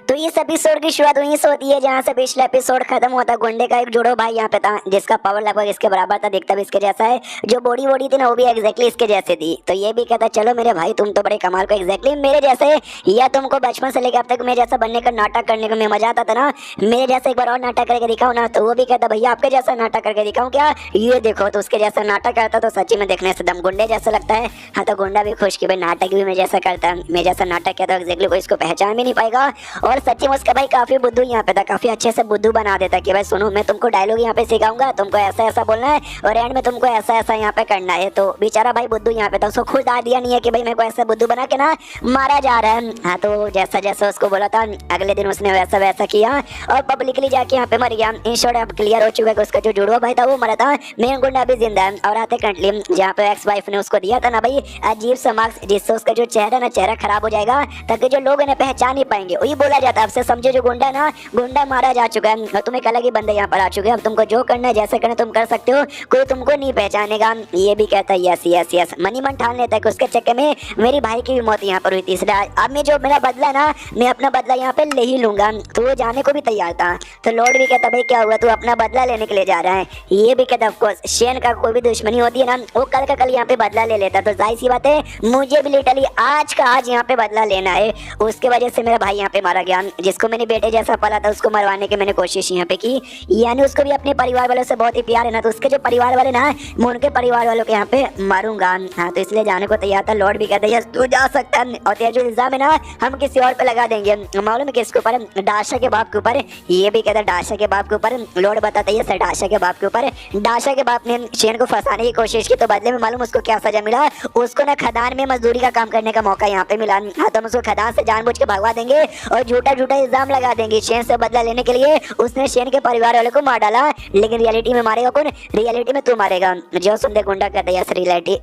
तो इस एपिसोड की शुरुआत वहीं से होती है जहाँ से पिछला एपिसोड खत्म होता है। गुंडे का एक जुड़ो भाई यहाँ पे था जिसका पावर लगभग इसके बराबर था, दिखता भी इसके जैसा है। जो बॉडी वॉडी थी ना वो भी एग्जैक्टली इसके जैसे थी। तो ये भी कहता चलो मेरे भाई तुम तो बड़े कमाल को एग्जैक्टली मेरे जैसे, या तुमको बचपन से लेकर अब तक मेरे जैसा बनने का नाटक करने का मैं मजा आता था ना, मेरे जैसा एक बार और नाटक करके दिखाओ ना। तो वो भी कहता भैया आपके जैसा नाटक करके दिखाऊं क्या, ये देखो। तो उसके जैसा नाटक करता तो सच्ची में देखने से दम गुंडे जैसा लगता है। हाँ तो गुंडा भी खुश कि भाई नाटक भी मैं जैसा करता है, मैं जैसा नाटक किया तो एग्जैक्टली कोई इसको पहचान भी नहीं पाएगा। और सच्ची में उसका भाई काफी बुद्धू यहाँ पे था, काफी अच्छे से बुद्धू बना देता कि भाई सुनो मैं तुमको डायलॉग यहाँ पे सिखाऊंगा, तुमको ऐसा ऐसा बोलना है और एंड में तुमको ऐसा ऐसा यहाँ पे करना है। तो बेचारा भाई बुद्धू यहाँ पे था, उसको खुद आइडिया नहीं है कि भाई मेरे को ऐसा बुद्धू बना के ना मारा जा रहा है। हाँ तो जैसा जैसा उसको बोला था अगले दिन उसने वैसा वैसा किया और पब्लिकली जाके यहाँ पे मर गया। इन शॉर्ट अब क्लियर हो चुका है कि उसका जो जुड़वा भाई था वो मरा था, मेन गुंडा भी जिंदा है। और आते कंटली जहाँ पे एक्स वाइफ ने उसको दिया था ना भाई अजीब सा मार्क्स, जिससे उसका जो चेहरा ना चेहरा खराब हो जाएगा ताकि जो लोग इन्हें पहचान नहीं पाएंगे। वही बोला जाता है आपसे समझे जो गुंडा ना गुंडा मारा जा चुका है और तुम एक अलग ही बंदे यहाँ पर आ चुके हैं। अब तुमको जो करना है जैसे करना तुम कर सकते हो, कोई तुमको नहीं पहचानेगा। ये भी कहता है यस यस यस। मनी मन ठान लेता है कि उसके चक्कर में मेरी भाई की भी मौत यहाँ पर हुई थी, इसलिए अब मैं जो मेरा बदला ना मैं अपना बदला यहाँ पे ले ही लूंगा। तो वो जाने को भी तैयार था। तो लॉर्ड भी कहता भाई क्या हुआ तू अपना बदला लेने के लिए जा रहा है। ये भी कहता ऑफकोर्स शेन का कोई भी दुश्मनी होती है ना वो कल का कल यहाँ पे बदला ले लेता। तो जाहिर सी बात है मुझे भी लिटरली आज का आज यहाँ पे बदला लेना है। उसके वजह से मेरा भाई यहाँ पे मारा गया, जिसको मैंने बेटे जैसा पाला था उसको मरवाने की मैंने कोशिश यहाँ पे की। यानी उसको भी अपने परिवार वालों से बहुत ही प्यार है ना, तो उसके जो परिवार वाले ना मैं उनके परिवार वालों के यहाँ पे मारूंगा। हाँ तो इसलिए जाने को तैयार था। लॉर्ड भी कहता है तू जा सकता है और तेरा जो इल्जाम है ना हम किसी और पे लगा देंगे। मालूम है किसके ऊपर, डाशा के बाप के ऊपर। ये भी कहता है डाशा के बाप के ऊपर। लॉर्ड बताता है सर डाशा के बाप के ऊपर। डाशा के बाप ने शेन को फंसाने की कोशिश की तो बदले में मालूम उसको क्या सजा मिला, उसको ना खदान में मजदूरी का काम करने का मौका यहाँ पे मिला। हाँ तो हम उसको खदान से जानबूझ के भगवा देंगे और झूठा झूठा इल्जाम लगा देंगे। शेन से बदला लेने के लिए उसने शेन के परिवार वाले को मार डाला, लेकिन रियलिटी में मारेगा कौन, रियलिटी में तू मारेगा। जो सुनते गुंडा कहता है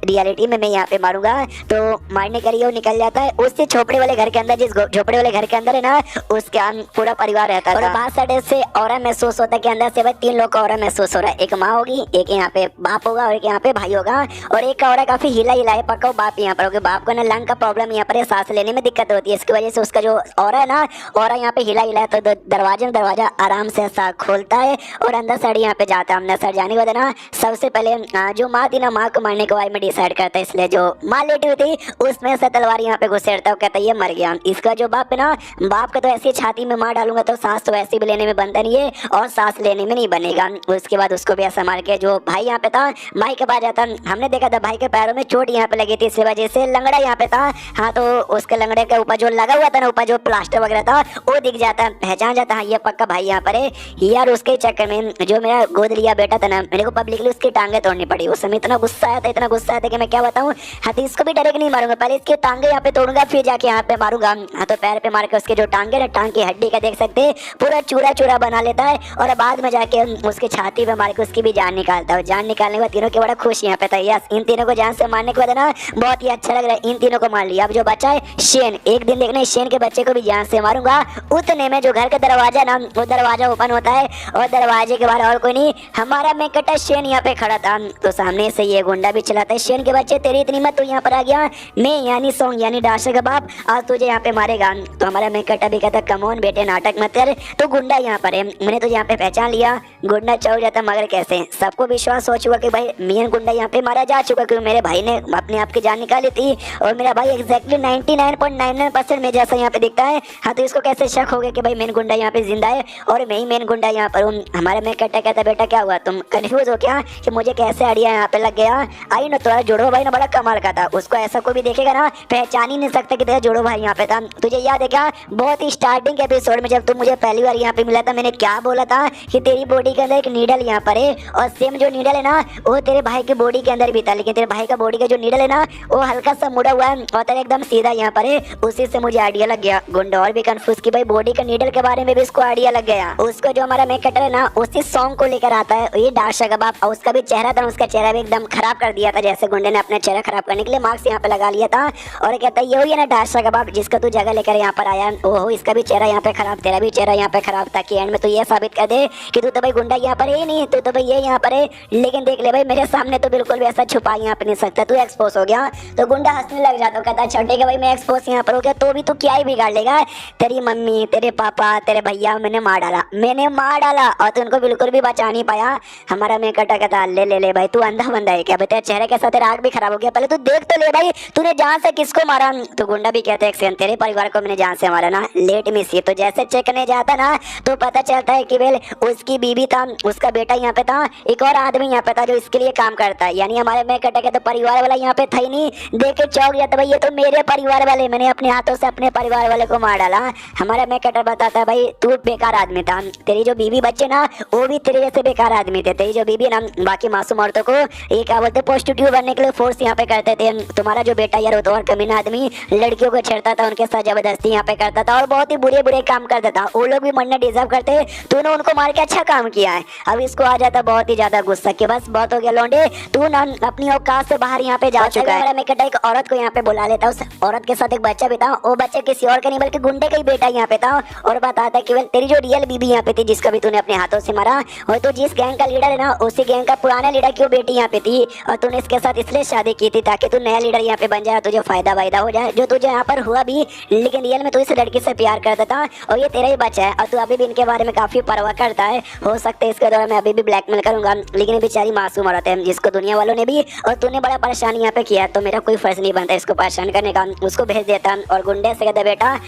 रियलिटी में मैं यहाँ पे मारूंगा। तो मारने के लिए वो निकल जाता है उससे झोपड़े वाले घर के अंदर, जिस झोपड़े वाले घर के अंदर है ना उसका पूरा परिवार रहता है। और बात साइड से और महसूस होता है कि अंदर से भाई तीन लोग का और महसूस हो रहा है। एक माँ होगी, एक यहाँ पे बाप होगा और एक यहाँ पे भाई होगा और एक का और काफी हिला है पक्का बाप यहाँ पर होगा। बाप को ना लंग का प्रॉब्लम यहाँ पर सांस लेने में दिक्कत होती है, इसकी वजह से उसका जो और है ना और यहाँ पे हिला है तो दरवाजा आराम से ऐसा खोलता है और अंदर साइड यहाँ पे जाता है। अंदर साइड जाने के बाद ना सबसे पहले जो माँ थी ना माँ को मारने के बाद में डिसाइड करता है, इसलिए जो माँ लेटी हुई थी उसमें से तलवार यहाँ पे घुसेड़ता है। कहता है ये मर गया। इसका जो बाप है ना बाप का तो ऐसी छाती में मार डालूंगा तो सांस तो ऐसे भी लेने में बनता नहीं है और सांस लेने में नहीं बनेगा। उसके बाद उसको भी ऐसा मार के जो भाई यहाँ पे था भाई के पास जाता, हमने देखा था भाई के पैरों में चोट यहाँ पे लगी थी, इस वजह से लंगड़ा यहाँ पे था। हाँ तो उसके लंगड़े के ऊपर जो लगा हुआ था ना ऊपर जो प्लास्टर वगैरह था वो दिख जाता, पहचान जाता हाँ ये पक्का भाई यहाँ पर है यार। उसके चक्कर में जो मेरा गोद लिया बेटा था ना मेरे को पब्लिकली उसकी टांगे तोड़नी पड़ी। उस समय इतना गुस्सा आया था, इतना गुस्सा आया था कि मैं क्या बताऊँ। हाँ तो इसको भी डायरेक्ट नहीं मारूंगा, पहले इसकी टांगे यहाँ पे तोड़ूंगा फिर जाके यहाँ पे मारूंगा। हाँ तो पैर पे मार के उसके जो टांगे ना टांग की हड्डी का देख सकते पूरा चूरा चूरा बना लेता है और बाद में जाके उसकी छाती पे मार के उसकी भी जान निकालता है। जान निकालने के बाद तीनों के बड़ा खुश यहाँ पे था। यस इन तीनों को जान से मारने के बाद ना बहुत ही अच्छा लग रहा है, इन तीनों को मार लिया। अब जो बचा है शेन, एक दिन देखना शेन के बच्चे को भी जान से मारूंगा। उतने में जो घर का दरवाजा ना वो दरवाजा ओपन होता है और दरवाजे के बाहर और कोई नहीं हमारा मेकटा शेन यहाँ पे खड़ा था। तो सामने से ये गुंडा भी चलाता है, शेन के बच्चे तेरी इतनी मत, तू यहाँ पर आ गया, मैं यानी सॉन्ग यानी डाशा का बाप आज तुझे यहाँ पे मारेगा। तो हमारा मेकटा भी कहता कमोन बेटे नाटक मत कर, तो गुंडा यहाँ पर है, मैंने तुझे यहाँ पे पहचान लिया। गुंडा चौक जाता मगर कैसे, सबको विश्वास हो चुका कि भाई मेन गुंडा यहाँ पे मारा जा चुका क्योंकि मेरे भाई ने अपने आप की जान निकाली थी और मेरा भाई एग्जैक्टली 99.99% में जैसा यहाँ पे दिखता है। हाँ तो इसको कैसे शक हो गया कि भाई मेन गुंडा यहाँ पे जिंदा है और मैं ही मेन गुंडा यहाँ पर हूँ। हमारे में कहता बेटा क्या हुआ तुम कंफ्यूज हो क्या कि मुझे कैसे आइडिया यहाँ पे लग गया। आई ना तुम्हारा जुड़वा भाई ना बड़ा कमाल का था, उसको ऐसा कोई भी देखेगा ना पहचान ही नहीं सकता कि तेरा जुड़वा भाई यहाँ पे था। तुझे याद है क्या बहुत ही स्टार्टिंग एपिसोड में जब तुम मुझे पहली बार यहाँ पे मिला था मैंने क्या बोला था कि तेरी बॉडी के अंदर एक नीडल यहाँ पर है और सेम जो नीडल है ना वो तेरे भाई के बॉडी के अंदर भी था, लेकिन तेरे भाई का बॉडी का जो नीडल है ना वो हल्का सा मुड़ा हुआ है और तेरा एकदम सीधा यहाँ पर है। उसी से मुझे आइडिया लग गया। गुंडा और भी कंफ्यूज कि भाई बॉडी का नीडल के बारे में भी इसको आइडिया लग गया। उसको जो हमारा मेक कटर है ना उसी सॉन्ग को लेकर आता है ये डाशा का बाप। उसका भी चेहरा था, उसका चेहरा भी एकदम खराब कर दिया था, जैसे गुंडे ने अपना चेहरा खराब करने के लिए मार्क्स यहाँ पे लगा लिया था। और कहता है ये हुई है ना डाशा का बाप जिसका तू जगह लेकर यहाँ पर आया, ओहो इसका भी चेहरा यहाँ पे खराब, तेरा भी चेहरा यहाँ पे खराब था कि एंड में तू ये साबित कर दे कि तू तो भाई गुंडा यहाँ पर है नहीं, तू तो भाई ये यहाँ पर है। लेकिन देख ले भाई मेरे सामने तो बिल्कुल भी ऐसा छुपा यहाँ पे नहीं सकता, तू एक्सपोज हो गया। तो गुंडा हंसने लग जाता, कहता है ठीक है भाई मैं एक्सपोज यहाँ पर हो गया तो भी तू क्या ही बिगाड़ लेगा, तेरी तेरी मम्मी, तेरे पापा, तेरे भैया मैंने मार डाला और तू उनको बिल्कुल भी बचा नहीं पाया। हमारा मैं कटा कहता ले ले ले भाई, तू अंधा बंदा है क्या? तेरे चेहरे के साथ तेरा आग भी खराब हो गया, पहले तू देख तो ले भाई तूने जान से किसको मारा। तो गुंडा भी कहते हैं तेरे परिवार को मैंने जान से मारा ना, लेट में सी। तो जैसे चेक करने जाता ना तो पता चलता है कि वेल उसकी बीवी था, उसका बेटा यहाँ पे था, एक और आदमी यहाँ पे था जो इसके लिए काम करता है। यानी हमारे मैं कटा कहते परिवार वाला यहाँ पे था ही नहीं, देख के चौंक जाता भाई ये तो मेरे परिवार वाले, मैंने अपने हाथों से अपने परिवार वाले को मार डाला। हमारा मैं कटर बताता है भाई तू बेकार आदमी था, तेरी जो बीवी बच्चे ना वो भी तेरे जैसे बेकार आदमी थे। तेरी जो बीवी ना बाकी मासूम औरतों को ये क्या बोलते प्रोस्टिट्यूट बनने के लिए फोर्स यहाँ पे करते थे। तुम्हारा जो बेटा यार वो तो और कमीना आदमी, लड़कियों को छेड़ता था, उनके साथ जबरदस्ती यहाँ पे करता था और बहुत ही बुरे बुरे काम करता था। वो लोग भी मरना डिजर्व करते, तूने उनको मार के अच्छा काम किया है। अब इसको आ जाता बहुत ही ज्यादा गुस्सा कि बस बहुत हो गया लौंडे, तू ना अपनी औकात से बाहर यहाँ पे जा चुका है। मैं कहता एक औरत को यहाँ पे बुला लेता, उस औरत के साथ एक बच्चा भी था, वो बच्चा किसी और का नहीं बल्कि गुंडे का ही बेटा यहाँ पे था, और बताता कि तेरी जो रियल बीबी यहाँ पे थी जिसका भी तूने अपने हाथों से मारा, और तो जिस गैंग का लीडर है ना उसी गैंग का पुराना लीडर की वो बेटी यहाँ पे थी, और तूने इसके साथ इसलिए शादी की थी ताकि तू नया लीडर यहाँ पे बन जाए, तुझे फायदा वायदा हो जाए, जो तुझे यहाँ पर हुआ भी। लेकिन रियल में तू इस लड़की से प्यार करता था और ये तेरा ही बच्चा है, और तू अभी भी इनके बारे में काफी परवाह करता है। हो सकता है इसके दौरान मैं अभी भी ब्लैकमेल करूंगा, लेकिन बेचारी मासूम औरत है जिसको दुनिया वालों ने भी और तूने बड़ा परेशान यहाँ पे किया, तो मेरा कोई फर्ज नहीं बनता इसको परेशान करने का। उसको भेज देता और गुंडे से कहता बेटा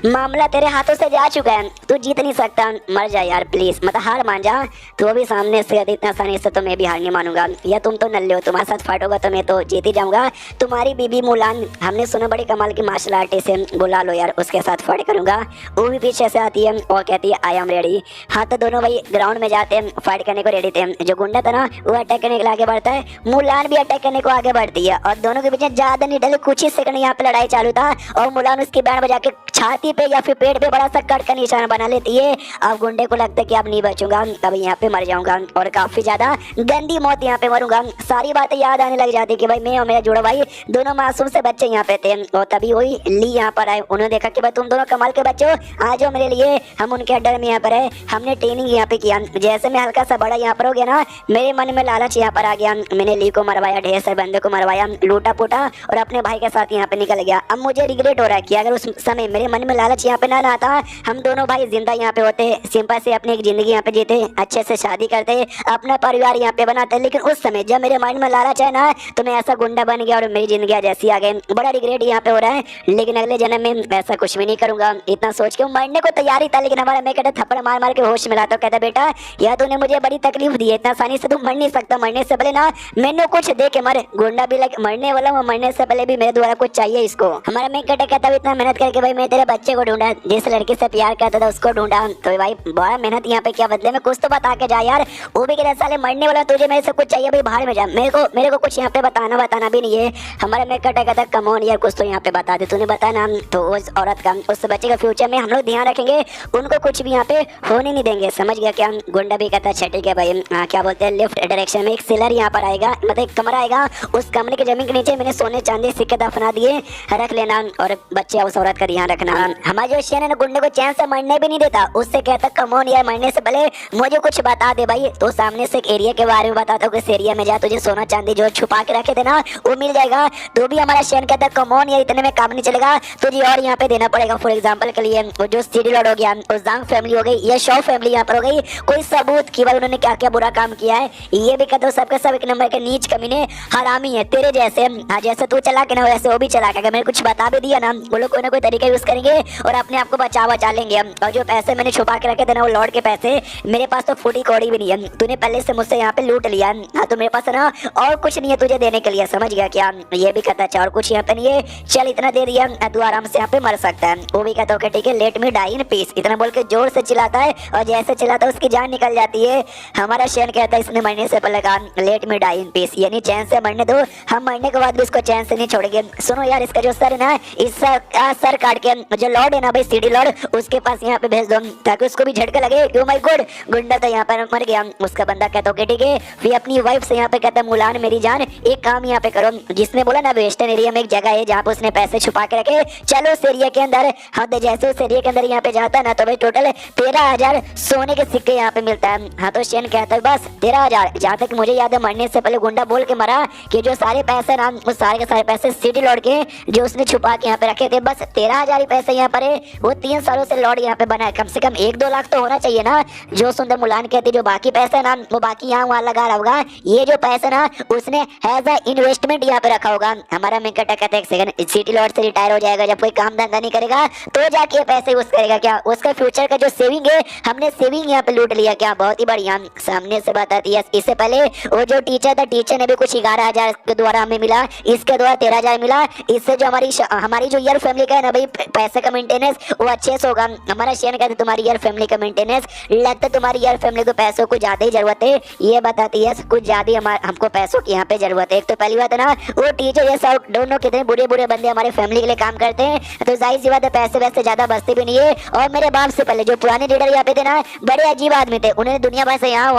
मामला तेरे हाथों से जा चुका है, तू जीत नहीं सकता, मर जा यार प्लीज, मतलब हार मान जा। तो भी सामने से इतना आसानी से तो मैं भी हार नहीं मानूंगा, या तुम तो नल्ले हो, तुम्हारे साथ फाइट होगा तो मैं तो जीत ही जाऊंगा। तुम्हारी बीबी मुलान हमने सुना बड़ी कमाल की मार्शल आर्टिस्ट है, बुला लो यार उसके साथ फाइट करूंगा। वो भी पीछे से आती है और कहती है आई एम रेडी। हाँ तो दोनों भाई ग्राउंड में जाते हैं, फाइट करने को रेडी थे। जो गुंडा था ना वो अटैक करने के लिए आगे बढ़ता है, मुलान भी अटैक करने को आगे बढ़ती है, और दोनों के बीच ज्यादा नहीं डले कुछ ही सेकंड यहाँ पे लड़ाई चालू था, और मुलान उसकी बैंड बजा के छाती पे या फिर पेट पे बड़ा सा कट का निशान बना लेती है। अब गुंडे को लगता है कि अब नहीं बचूंगा, तब यहाँ पे मर जाऊंगा और काफी ज्यादा गंदी मौत यहाँ पे मरूंगा। सारी बातें याद आने लग जाती कि भाई मैं और मेरा जुड़ा भाई दोनों मासूम से बच्चे यहाँ पे थे, और तभी वही ली यहाँ पर आए। उन्होंने देखा कि भाई तुम दोनों कमाल के बच्चे हो, आ जाओ मेरे लिए, हम उनके अड्डे में यहाँ पर है, हमने ट्रेनिंग यहाँ पे किया। जैसे मैं हल्का सा बड़ा यहाँ पर हो गया ना, मेरे मन में लालच यहाँ पर आ गया, मैंने ली को मरवाया, ढेर सारे बंदे को मरवाया, लूटा पुटा और अपने भाई के साथ यहाँ पे निकल गया। अब मुझे रिग्रेट हो रहा है कि अगर उस समय मेरे मन में लालच यहाँ पे ना आता, हम दोनों भाई जिंदा यहाँ पे होते, सिंपल से अपनी एक जिंदगी यहाँ पे जीते, अच्छे से शादी करते, अपना परिवार यहाँ पे बनाते। लेकिन उस समय जब मेरे माइंड में लालच है ना, तो मैं ऐसा गुंडा बन गया और मेरी जिंदगी जैसी आ गई। बड़ा रिग्रेट यहाँ पे हो रहा है, लेकिन अगले जन्म में ऐसा कुछ भी नहीं करूंगा। इतना सोच के मरने को तैयारी था, लेकिन हमारा मैं कहता थप्पड़ मार मार के होश मिला, तो कहता बेटा यह तूने मुझे बड़ी तकलीफ दी है, इतना आसानी से तू मर नहीं सकता, मरने से पहले ना मैंने कुछ दे के मर। गुंडा भी लग मरने वाला हूँ, मरने से पहले भी मेरे द्वारा कुछ चाहिए इसको। हमारा मैं कहता इतना मेहनत करके भाई मैं तेरे बच्चे को ढूंढा, जिस लड़की से प्यार करता था उसको ढूंढा, तो भाई बड़ा मेहनत यहाँ पे क्या बदले में कुछ तो बता के जा यार। वो भी कहता साले मरने वाला, तुझे मेरे से कुछ चाहिए भाई बाहर में जा, मेरे को कुछ यहाँ पे बताना भी नहीं है। हमारा मैं कहता कम ऑन यार कुछ तो यहाँ पे बता दे, तूने बताया ना तो उस औरत का उस बच्चे का फ्यूचर में हम लोग ध्यान रखेंगे, उनको कुछ भी यहाँ पे होने नहीं देंगे, समझ गया क्या? गुंडा भी कहता अच्छा ठीक है भाई, क्या बोलते हैं लेफ्ट डायरेक्शन में एक सेलर यहाँ पर आएगा, मतलब एक कमरा आएगा, उस कमरे की जमीन के नीचे मैंने सोने चांदी सिक्के दफना दिए, रख लेना और बच्चे उस औरत का ध्यान रखना। हमारे जो शेर है ना गुंडे को चैन से मरने भी नहीं देता, उससे कहता कम ऑन यार मरने से पहले मुझे कुछ बता दे भाई। तो सामने से एक एरिया के बारे में बताता हूँ, इस एरिया में जा तुझे सोना चांदी जो छुपा के रखे थे ना वो मिल जाएगा। तो भी हमारा शेर कहता कम ऑन यार इतने में काम नहीं चलेगा, तुझे और यहाँ पे देना पड़ेगा। फॉर एग्जाम्पल के लिए जो सीडी लॉर्ड हो गया, उस फैमिली हो गई, ये शॉ फैमिली यहाँ पर हो गई, कोई सबूत कि भाई उन्होंने क्या क्या बुरा काम किया है। ये भी कहते हो सबके सब एक नंबर के नीच कमीने हरामी है तेरे जैसे। हाँ जैसे तू चला के ना वैसे वो भी चला के, अगर मैंने कुछ बता भी दिया ना वो लोग कोई ना कोई तरीका यूज करेंगे और अपने आप को बचा लेंगे। और जो पैसे मैंने छुपा के रखे थे ना वो लॉर्ड के पैसे, मेरे पास तो फूटी कौड़ी भी नहीं है, तूने पहले से मुझसे यहाँ पे लूट लिया। हाँ तो मेरे पास ना और कुछ नहीं है तुझे देने के लिए, समझ गया क्या? ये भी कहता अच्छा और कुछ यहाँ पे नहीं है, चल इतना दे दिया तू आराम से यहाँ पे मर सकता है। वो भी कहता ओके ठीक है let me die in peace, इतना बोल के जोर से चिल्लाता है और जैसे चिल्लाता है उसकी जान निकल जाती है। हमारा शेर कहता है इसने मरने से पहले कहा let me die in peace, यानी चैन से मरने दो, हम मरने के बाद भी इसको चैन से नहीं छोड़ेंगे। सुनो यार इसका जो सर है ना, इस सर काट के जो लॉर्ड है ना भाई सीडी लॉर्ड, उसके पास यहाँ पे भेज दो ताकि उसको भी झटका लगे। ओ माय गॉड गुंडा तो यहाँ पर मर गया। उसका बंदा कहता ओके ठीक है, फिर अपनी वाइफ से यहाँ पे कहता मुलान मेरी जान एक काम यहाँ पे करो, जिसने बोला ना वेस्टर्न एरिया में एक जगह है जहाँ पे उसने पैसे छुपा के रखे, चलो उस एरिया के अंदर। हाँ तो जैसे उस एरिया के अंदर यहाँ पे जाता है ना तो भाई टोटल 13,000 सोने के सिक्के यहाँ पे मिलता है। हाँ तो शेन कहता है बस 13,000, जहाँ तक मुझे याद है मरने से पहले गुंडा बोल के मरा कि जो सारे पैसे ना उस सारे के सारे पैसे सिटी लॉर्ड के जो उसने छुपा के यहाँ पे रखे थे, बस 13,000 ही पैसे यहाँ पर है वो 3 सालों से लॉर्ड यहाँ पे बना है, कम से कम 1-2 लाख तो होना चाहिए ना। जो सुंदर मुलान कहती जो बाकी पैसा ना वो बाकी यहाँ वहाँ लगा रहा होगा, ये जो पैसा ना उसने एज अ इन्वेस्टमेंट यहाँ पे रखा होगा। हमारा मेंकटा कहते हैं सेकंड सिटी लॉर्ड से रिटायर हो जाएगा, जब कोई काम धंधा नहीं करेगा तो जाके पैसे यूज करेगा क्या, उसका फ्यूचर का जो सेविंग है हमने सेविंग यहाँ पे लूट लिया क्या, बहुत ही बढ़िया। सामने से बताती है इससे पहले वो जो टीचर था, टीचर ने भी कुछ 11,000 के द्वारा हमें मिला, इसके द्वारा 13,000 मिला। इससे जो हमारी जो ईयर फैमिली का है ना भाई पैसे का मेंटेनेंस वो अच्छे से होगा। हमारा शेयर कहते तुम्हारी ईयर फैमिली का मेंटेनेंस, लगता है तुम्हारी ईयर फैमिली को पैसों को ज्यादा ही जरूरत है, ये बताती है कुछ ज्यादा हमको पैसों की यहाँ पे जरूरत है। एक तो पहली बात है ना वो टीचर ये सब दोनों कितने बुरे बुरे बंदे हमारे फैमिली के लिए काम करते हैं, तो जाहिर सी बात है पैसे वैसे ज्यादा बचते भी नहीं है। और मेरे बाप से पहले जो पुराने लीडर यहाँ पे थे ना बड़े अजीब आदमी थे, उन्होंने दुनिया भर से यहाँ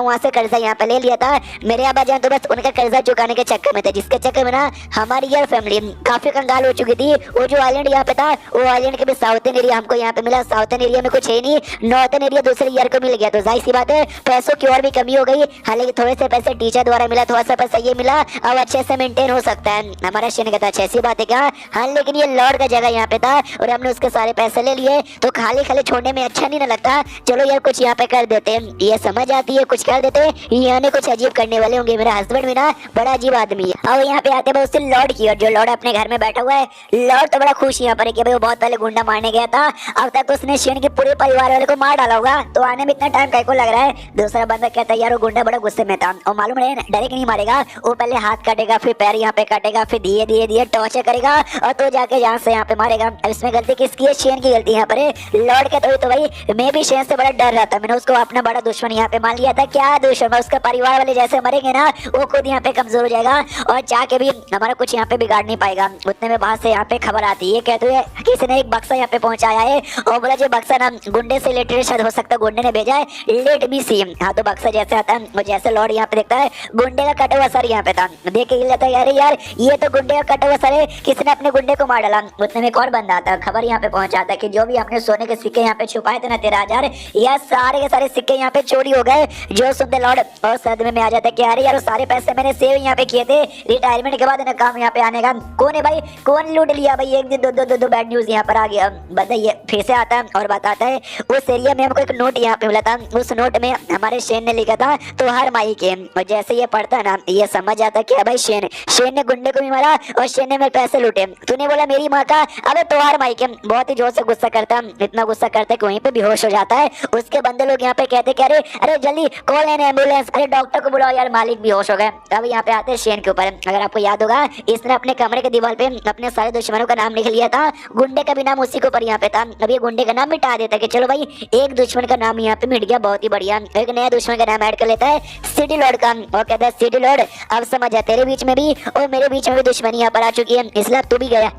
वहाँ से कर्जा यहाँ पे ले लिया था। मेरे अब्बा जान तो बस उनका कर्जा चुकाने के चक्कर में थे, जिसके चक्कर में ना हमारी यार फैमिली काफी कंगाल हो चुकी थी। वो जो आइलैंड यहाँ पे था वो आइलैंड के भी साउथर्न एरिया हमको यहाँ पे मिला, साउथर्न एरिया में कुछ है नहीं, नॉर्थर्न एरिया दूसरे ईयर को मिल गया, तो जाहिर सी बात है पैसों की और भी कमी हो गई। हालांकि थोड़े से पैसे टीचर द्वारा मिला, थोड़ा सा पैसा ये मिला, अब अच्छे से मेंटेन हो सकता है। हमारा शेर ने कहता अच्छी ऐसी बात है क्या, हाँ लेकिन ये लॉर्ड का जगह यहाँ पे था और हमने उसके सारे पैसे ले लिए, तो खाली खाली छोड़ने में अच्छा नहीं ना लगता, चलो यार कुछ यहाँ पे कर देते हैं। ये समझ आती है कुछ कर देते हैं, यहाँ कुछ अजीब करने वाले होंगे। मेरा हस्बैंड भी ना बड़ा अजीब आदमी है। अब यहाँ पे आते हैं उससे लॉर्ड की, और जो लॉर्ड अपने घर में बैठा हुआ है, लॉर्ड तो बड़ा खुश यहाँ पर है कि भाई वो बहुत पहले गुंडा मारने गया था, अब तक तो उसने शेन के पूरे परिवार वाले को मार डाला होगा, तो आने में इतना टाइम कैसे को लग रहा है। दूसरा बंदा कहता है यार वो गुंडा बड़ा गुस्से में था, और मालूम है डायरेक्ट नहीं मारेगा, वो पहले हाथ काटेगा, फिर पैर यहाँ पे काटेगा, फिर धीरे धीरे धीरे टॉर्चर करेगा, और तो जाके यहाँ से यहाँ पे मारेगा। अब इसमें गलती किसकी है, शेन की गलती यहाँ पर है। लॉर्ड कहता है तो भाई मैं भी शेन से बड़ा डर रहा था, मैंने उसको अपना बड़ा दुश्मन यहाँ पे मान लिया था। क्या दुश्मन, उसका परिवार वाले जैसे मरेंगे ना वो खुद यहाँ पे कमजोर हो जाएगा, और चाह के भी हमारा कुछ यहाँ पे बिगाड़ नहीं पाएगा। उतने में बाहर से यहाँ पे खबर आती है, कहते हुए किसी ने एक बक्सा यहाँ पे पहुंचाया है, और बोला जो बक्सा ना गुंडे से रिलेटेड शायद हो सकता है, गुंडे ने भेजा है, लेट मी सी। हाँ तो बक्सा जैसे आता है और जैसे लॉर्ड यहाँ पे देखता है गुंडे का कटा हुआ सर यहाँ पे था, देख के लेता है अरे यार ये तो गुंडे का कटा हुआ सर है, किसी ने अपने गुंडे को मार डाला। उतने में एक और बंदा आता है, खबर यहाँ पे पहुंचाता है कि जो भी आपने सोने के सिक्के यहाँ पे छुपाए थे ना 13,000, यह सारे के सारे सिक्के यहाँ पे चोरी हो गए। जो सुनते लॉर्ड और सदमे में आ जाता है कि अरे यार सारे पैसे मैंने सेव यहाँ पे किए थे, रिटायरमेंट के बाद ना काम यहाँ पे आने का, कौन है भाई, कौन लूट लिया भाई, एक दिन दो बैड न्यूज यहाँ पर आ गया। बताइए फिर से आता है और बताता है उस एरिया में हमको एक नोट यहाँ पे मिला था, उस नोट में हमारे शेन ने लिखा था तो हर माई के, और जैसे ये पढ़ता है ना ये समझ आता है कि भाई शेन ने गुंडे को भी मारा और शेन ने मेरे पैसे लूटे, तूने बोला मेरी माँ का, अबे तो हर माई के। बहुत ही जोर से गुस्सा करता, इतना गुस्सा करता है कि वहीं पे बेहोश हो जाता है। उसके बंदे लोग यहाँ पे कहते कि अरे जल्दी कॉल एन एम्बुलेंस, अरे डॉक्टर को बुलाओ यार, मालिक बेहोश हो गए। अब यहाँ पे आते हैं शेन के ऊपर। अगर आपको याद होगा इसने अपने कमरे के दीवार पे अपने सारे दुश्मनों का नाम लिख लिया था, गुंडे का भी नाम उसी के ऊपर यहाँ पे था। अब ये गुंडे का नाम मिटा देता है कि चलो भाई एक दुश्मन का नाम यहाँ पे मिट गया, बहुत ही बढ़िया। एक नया दुश्मन का नाम ऐड कर लेता है सिटी लॉर्ड का, और कहता है सिटी लॉर्ड अब समझ आ तेरे बीच में भी और मेरे बीच में भी दुश्मनी यहाँ पर आ चुकी है, इसलिए तू भी गया।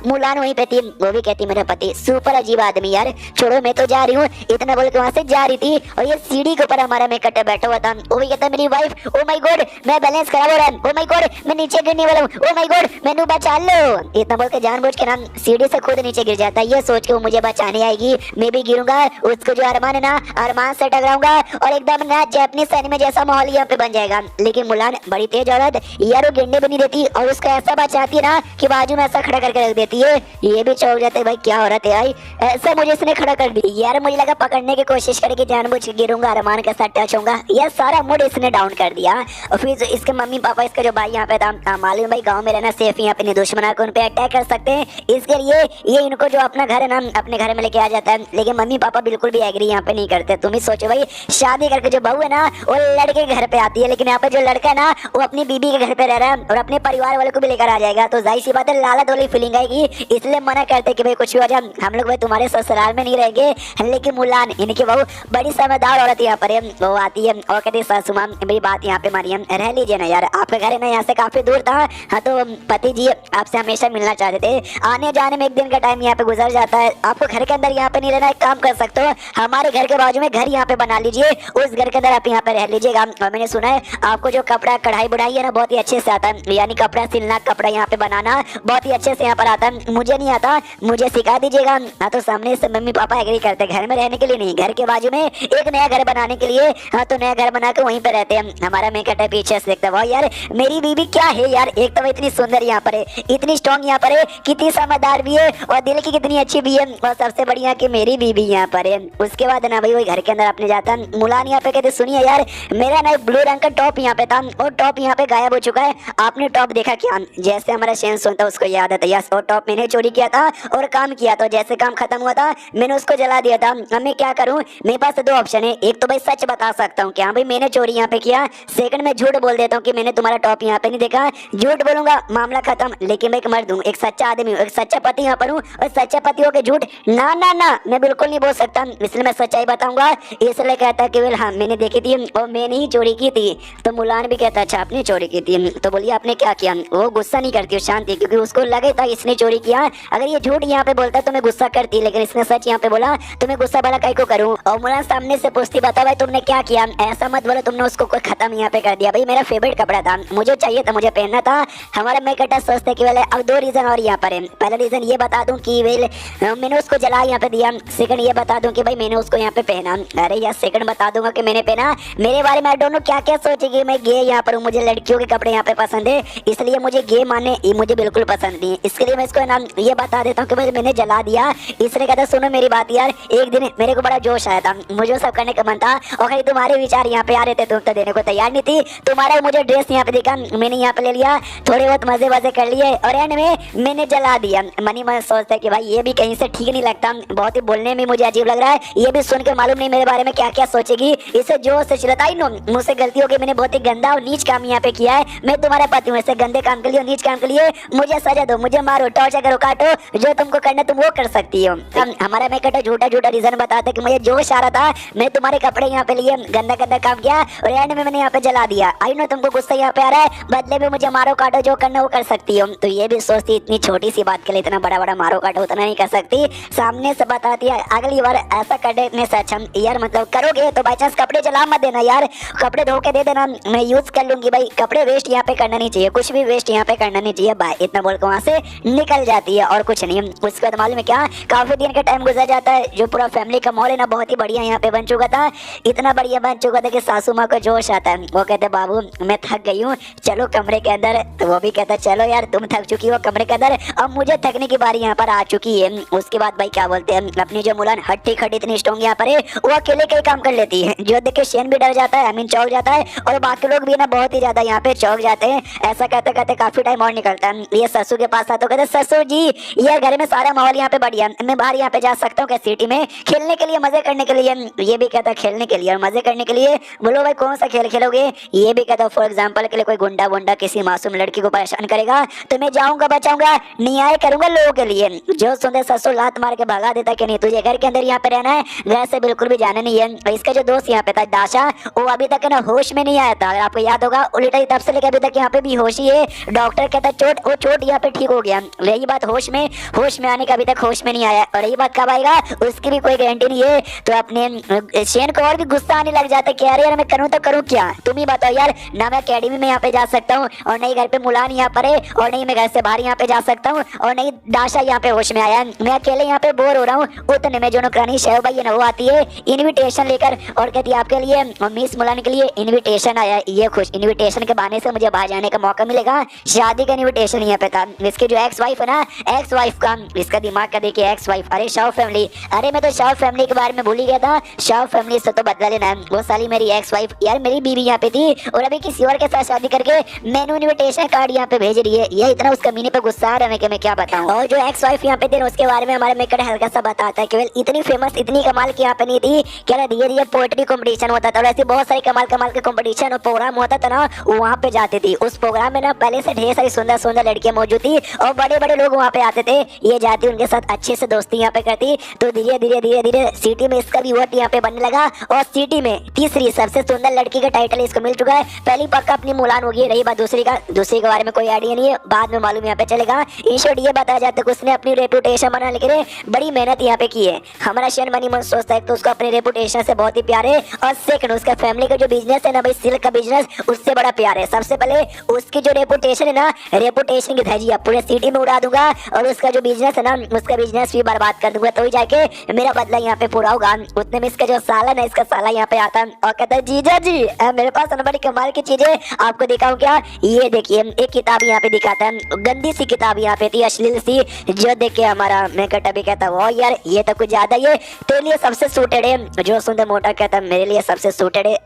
मुलान वहीं पे थी, वो भी कहती मेरा पति सुपर अजीब आदमी यार, छोड़ो मैं तो जा रही हूँ, इतना बोल के वहां से जा रही थी। और ये सीढ़ी के ऊपर हमारा मेकअप बैठा हुआ था, वो भी कहता मेरी वाइफ ओ माय गॉड मैं बैलेंस खराब हो रहा है, ओ माय गॉड मैं नीचे गिरने वाला हूँ, ओ माय गॉड मैनू बचा लो। इतना बोल के जानबूझ के ना सीढ़ी से खुद नीचे गिर जाता है, ये सोच के वो मुझे बचाने आएगी, मैं भी गिरूंगा, उसको जो अरमान है ना अरमान से टकराऊंगा और एकदम ना जापानीज सिनेमा जैसा माहौल यहाँ पे बन जाएगा। लेकिन मुलान बड़ी तेज औरत यार, वो गिरने भी नहीं देती और उसको ऐसा बचाती है ना कि बाजू में ऐसा खड़ा करके रख देती है। ये भी चौंक जाते हैं भाई क्या औरत है आई, ऐसा मुझे इसने खड़ा कर दी यार, मुझे लगा पकड़ने की कोशिश करेगी, जानबूझ के गिरूंगा, अरमान के साथ टच होऊंगा, यह सारा मूड इसने डाउन कर दिया। और फिर इसके मम्मी पापा इसका जो भाई यहाँ पे था, मालूम भाई गाँव में रहना सेफ, यहाँ पे नहीं दुश्मन आकर उन पे अटैक कर सकते हैं, इसके लिए ये इनको जो अपना घर है ना अपने घर में लेके आ जाता है। लेकिन मम्मी पापा बिल्कुल भी एग्री यहाँ पे नहीं करते। तुम ही सोचो भाई शादी करके जो बहू है ना वो लड़के के घर पे आती है, लेकिन यहाँ पे जो लड़का है ना वो अपनी बीबी के घर पे रह रहा है और अपने परिवार वाले को भी लेकर आ जाएगा, तो जाहिर सी बात है लालच वाली फीलिंग आएगी, इसलिए मना करते कि भाई कुछ भी हो जाए हम लोग भाई तुम्हारे ससुराल में नहीं रहेंगे। लेकिन मुलान इनकी बहू बड़ी समझदार औरत यहाँ पर है, वो आती है और कहती है सासू माँ मेरी बात यहाँ पे मानिए, रह लीजिए ना यार, आपका घर है ना यहाँ से काफी दूर था, हाँ तो पति जी आपसे हमेशा मिलना चाहते थे, आने जाने में एक दिन का टाइम यहाँ पे गुजर जाता है, आपको घर के अंदर यहाँ पे नहीं रहना, एक काम कर सकते हो हमारे घर के बाजू में घर यहाँ पे बना लीजिए, उस घर के अंदर आप यहाँ पे रह लीजिएगा। और मैंने सुना है आपको जो कपड़ा कढ़ाई बुढ़ाई है ना बहुत ही अच्छे से आता है, यानी कपड़ा सिलना कपड़ा यहाँ पे बनाना बहुत ही अच्छे से यहाँ पर आता है, मुझे नहीं आता, मुझे सिखा दीजिएगा। हाँ तो सामने से मम्मी पापा एग्री करते घर में रहने के लिए नहीं, घर के बाजू में एक नया घर बनाने के लिए, हाँ तो नया घर बना के वहीं पे रहते हैं। हमारा मेकअप है पीछे से देखता है यार मेरी बीबी क्या है यार, एक तो इतनी सुंदर यहाँ पर है, इतनी स्ट्रॉन्ग यहाँ पर है, कितनी समझदार भी है, और दिल की कितनी अच्छी भी है, और सबसे बढ़िया कि मेरी बीबी यहाँ पर है। उसके बाद ना भाई वही घर के अंदर अपने जाता मुलान यहाँ पे कहते सुनिए यार मेरा ना एक ब्लू रंग का टॉप यहाँ पे था और टॉप यहाँ पे गायब हो चुका है, आपने टॉप देखा क्या? जैसे हमारा शेन सुनता उसको याद आता यस वो टॉप मैंने चोरी किया था और काम किया था, जैसे काम खत्म हुआ था मैंने उसको जला दिया था। अब मैं क्या करूँ? मेरे पास दो ऑप्शन है, एक तो भाई सच बता सकता हूँ कि हाँ भाई मैंने चोरी यहाँ पे किया, सेकंड में झूठ बोल देता हूँ कि मैंने तुम्हारा टॉप यहाँ पे नहीं देखा, झूठ बोलूंगा मामला खत्म। लेकिन मैं एक मर्द हूँ, एक सच्चा आदमी हूँ, एक सच्चा पति यहाँ पर हूँ, और सच्चा पति हो के झूठ ना ना ना मैं बिल्कुल नहीं बोल सकता, इसलिए मैं सच्चाई बताऊंगा। इसलिए कहता कि हाँ मैंने देखी थी और मैंने ही चोरी की थी। तो मुलान भी कहता अच्छा आपने चोरी की थी, तो बोलिए आपने क्या किया? वो गुस्सा नहीं करती, शांत थी, क्योंकि उसको लगे था इसने चोरी किया, अगर ये झूठ यहाँ पे बोलता तो मैं गुस्सा करती, लेकिन इसने सच यहाँ पे बोला तो मैं गुस्सा भला काहे को करूँ। और मुलान सामने से पूछती बताओ भाई तुमने क्या किया? ऐसा मत बोलो तुमने उसको कोई खत्म यहाँ पे कर दिया। भाई मेरा फेवरेट कपड़ा था, मुझे चाहिए था, मुझे पहनना था। हमारा मैं कटा सोचते कि अब दो रीजन और यहाँ पर है। पहला रीजन ये बता दूं कि मैंने उसको जला यहाँ पे दिया, सेकंड ये बता दूं कि भाई मैंने उसको यहाँ पे पहना। अरे यार सेकंड बता दूंगा कि मैंने पहना, मेरे बारे में आई डोंट नो क्या क्या सोचेगी, मैं गे यहाँ पर हूँ, मुझे लड़कियों के कपड़े यहाँ पे पसंद है, इसलिए मुझे गे मानने ये मुझे बिल्कुल पसंद नहीं है। इसके लिए मैं इसको नाम ये बता देता हूँ कि भाई मैंने जला दिया। इसने कहता सुनो मेरी बात यार, एक दिन मेरे को बड़ा जोश आया था, मुझे सब करने का मन था, और कहीं तुम्हारे विचार यहाँ पे आ रहे थे, तुम तो देने को तैयार नहीं थी। तुम्हारा मुझे ड्रेस यहाँ पे दिखा, मैंने यहाँ पे ले लिया, थोड़े बहुत मजे वजे कर लिए और एंड में मैंने जला दिया। मनी मन सोचता है कि भाई ये भी कहीं से ठीक नहीं लगता, बहुत ही बोलने में मुझे अजीब लग रहा है, ये भी सुन के मालूम नहीं मेरे बारे में क्या क्या सोचेगी। इसे जो से चिल्लाता ही नो मुझसे गलती हो गई, मैंने बहुत ही गंदा और नीच काम यहाँ पे किया है, मैं तुम्हारा पति हूँ, ऐसे गंदे काम के लिए नीच काम के लिए मुझे सजा दो, मुझे मारो टॉर्चर करो काटो, जो तुमको करना तुम वो कर सकती हो। हमारा मैं कटा झूठा झूठा रीजन बताता कि मुझे जोश आ रहा था, मैं तुम्हारे कपड़े यहाँ पे लिए गंदा गंदा काम किया और एंड में मैंने यहाँ पे जला दिया। आई नो तुमको गुस्सा यहाँ पे आ रहा है, बदले में मुझे मारो काटो, जो करना वो कर सकती हो। तो ये भी सोचती इतनी छोटी सी बात के लिए इतना बड़ा बड़ा मारो काटो उतना नहीं कर सकती, सामने से बताती है अगली बार ऐसा करने से अच्छा यार मतलब करोगे तो बाई चांस कपड़े जला मत देना यार, कपड़े धो के दे देना, मैं यूज कर लूंगी। भाई कपड़े वेस्ट यहाँ पे करना नहीं चाहिए, कुछ भी वेस्ट यहाँ पे करना नहीं चाहिए। बाय इतना बोल के वहाँ से निकल जाती है और कुछ नहीं। उसके बाद मालूम है क्या, काफी दिन का टाइम गुजर जाता है, जो पूरा फैमिली का माहौल है ना बहुत ही बढ़िया यहाँ पे बन चुका था, इतना बढ़िया बन चुका था कि सासू माँ को जोश आता है, वो कहते बाबू मैं थक गई हूँ चलो कमरे के अंदर, तो वो भी कहता चलो यार तुम थक चुकी हो कमरे के अंदर, अब मुझे थकने की बारी यहाँ पर आ चुकी है। उसके बाद भाई क्या बोलते हैं अपनी जो मुलान हट्टी खट्टी इतनी स्ट्रॉन्ग यहाँ पर है, वो अकेले कई काम कर लेती है, जो देख के शेन भी डर जाता है, आई मीन चौक जाता है, और बाकी लोग भी ना बहुत ही ज्यादा यहाँ पे चौक जाते हैं। ऐसा कहते कहते काफी टाइम और निकलता है, ये ससुर के पास आता, कहते ससुर जी ये घर में सारा माहौल यहाँ पे बढ़िया, मैं बाहर यहाँ पे जा सकता हूँ क्या सिटी में खेलने के लिए, मजे करने के लिए? ये भी कहता खेलने के लिए और मजे करने के लिए, बोलो भाई कौन सा खेल खेलोगे? ये भी कहता फॉर एग्जाम्पल के लिए कोई गुंडा वुंडा किसी मासूम लड़की को परेशान करेगा तो मैं जाऊंगा बचाऊंगा, न्याय करूंगा लोगों के लिए। जो सुनते ससुर लात मार के भगा देता कि नहीं तुझे घर के अंदर यहाँ पे रहना है, घर से बिल्कुल भी जाना नहीं है। इसका जो दोस्त यहाँ पे था दाशा, वो अभी तक ना होश में नहीं आया था, अगर आपको याद होगा उल्टा ही तब से लेकर अभी तक यहाँ पे भी होश ही है। डॉक्टर कहता चोट वो चोट यहाँ पे ठीक हो गया, रही बात होश में आने का अभी तक होश में नहीं आया, और रही बात कब आएगा उसकी भी कोई गारंटी नहीं है। तो अपने शेन को और भी गुस्सा आने लग जाता है कि अरे यार मैं करूँ तो करूँ क्या, तुम ही बताओ यार, ना मैं अकेडमी में यहाँ पे जा सकता हूँ और नहीं घर पे मुलान यहाँ पर है, और नहीं मैं घर से बाहर यहाँ पे जा सकता हूँ, और नहीं दाशा यहाँ पे होश में आया, मैं अकेले यहाँ पे बोर हो रहा हूँ। उतने में जो नौकरानी शेव भाई है ना वो आती है इन्विटेशन लेकर और कहती है आपके लिए और मिस मुलान के लिए इन्विटेशन आया, ये खुश इन्विटेशन के बहाने से मुझे बाहर जाने का मौका मिलेगा, शादी का इन्विटेशन यहाँ पे था। इसकी जो एक्स वाइफ है ना, एक्स वाइफ का इसका दिमाग का देखिए एक्स वाइफ, अरे शाह फैमिली, अरे मैं तो शाह फैमिली के बारे में भूल ही गया था, शाह फैमिली से तो बदला लेना है, वो साली मेरी एक्स वाइफ यार, मेरी बीवी यहाँ पे थी और अभी किसी और के साथ शादी करके मैंने इन्विटेशन कार्ड यहाँ पे भेज रही है, ये इतना उसका मीनी पे गुस्सा आ रहा है कि मैं क्या बताऊं। और जो एक्स वाइफ यहाँ पे थी उसके बारे में हमारे मेकर हल्का सा बताता है केवल इतनी फेमस इतनी कमाल की यहाँ पे नहीं थी, क्या धीरे धीरे पोएट्री कॉम्पिटिशन होता था और ऐसे बहुत सारे कमाल कमाल के कॉम्पिटिशन और प्रोग्राम होता था ना, वहाँ पे जाती थी। उस प्रोग्राम में ना पहले से ढेर सारी सुंदर सुंदर लड़कियां मौजूद थी और बड़े बड़े लोग वहाँ पे आते थे, ये जाती उनके साथ अच्छे से दोस्ती यहाँ पे करती। तो धीरे धीरे धीरे धीरे सिटी में इसका भी वोट यहाँ पे बनने लगा और सिटी में तीसरी सबसे सुंदर लड़की का टाइटल इसको मिल चुका है। पहली पक्का अपनी मुलान होगी, रही बात दूसरी के बारे में कोई आइडिया नहीं है, बाद में मालूम यहाँ पे चलेगा। इन शॉर्ट ये बताया जाता है कि उसने अपनी रेपुटेशन बनाने के लिए बड़ी मेहनत यहाँ पे की है। हमारा शेन मनी मन सोचता है तो उसको अपने रेपुटेशन से बहुत ही प्यार है, और सेकंड उसका फैमिली का जो बिजनेस है ना भाई सिल्क का बिजनेस, उससे बड़ा प्यार है। सबसे पहले उसकी जो रेपुटेशन है ना, रेपुटेशन की धज्जियां पूरे सिटी में उड़ा दूंगा और उसका जो बिजनेस है ना उसका बिजनेस भी बर्बाद कर दूंगा, तो ही जाके मेरा बदला यहाँ पे पूरा होगा। उतने में इसका जो साला ना, इसका साला यहाँ पे आता और कहता है जीजा जी मेरे पास बड़ी कमाल की चीजें आपको दिखाऊं क्या, ये देखिए एक किताब यहाँ पे दिखाता है, गंदी सी किताब यहाँ पे थी, अश्लील सी जो देख के हमारा मेकट अभी कहता वो यार ये तो कुछ ज्यादा ही है, तेरे लिए सबसे सूटेड है। जो सुनते मोटा कहता मेरे लिए सबसे सूटेड है।